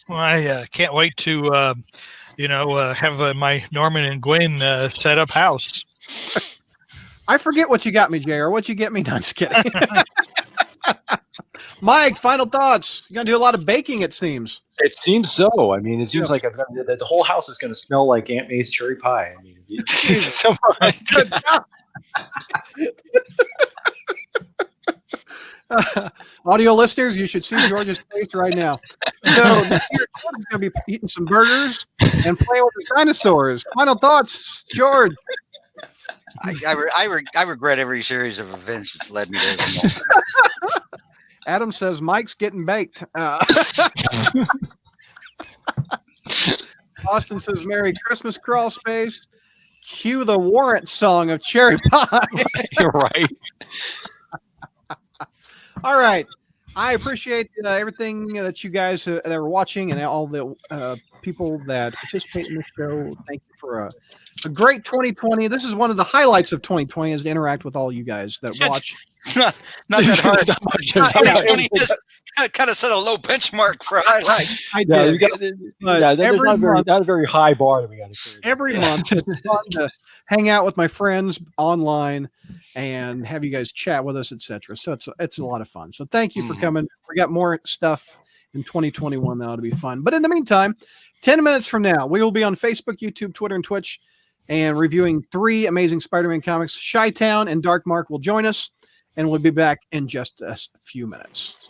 Well, I can't wait to, have my Norman and Gwen set up house. I forget what you got me, JR. What you get me? No, I'm just kidding. Mike, final thoughts. You're going to do a lot of baking, it seems. It seems so. I mean, it seems like the whole house is going to smell like Aunt May's cherry pie. I mean, Audio listeners, you should see George's face right now. So George is going to be eating some burgers and playing with the dinosaurs. Final thoughts, George. I regret every series of events that's led me to this moment. Adam says Mike's getting baked. Austin says Merry Christmas, Crawl Space. Cue the Warrant song of Cherry Pie. You're right. All right. I appreciate everything that you guys that are watching and all the people that participate in the show. Thank you for a great 2020. This is one of the highlights of 2020 is to interact with all you guys that watch. Not that hard. Not much. 2020 just kind of set a low benchmark for highlights. I Yeah, did. you got, But there's every not a very high bar that we got to clear. Every month it's fun to hang out with my friends online and have you guys chat with us, etc. So it's a lot of fun. So thank you for coming. We got more stuff in 2021 that'll be fun. But in the meantime, 10 minutes from now, we will be on Facebook, YouTube, Twitter, and Twitch and reviewing 3 amazing Spider-Man comics. Chi-Town and Dark Mark will join us, and we'll be back in just a few minutes.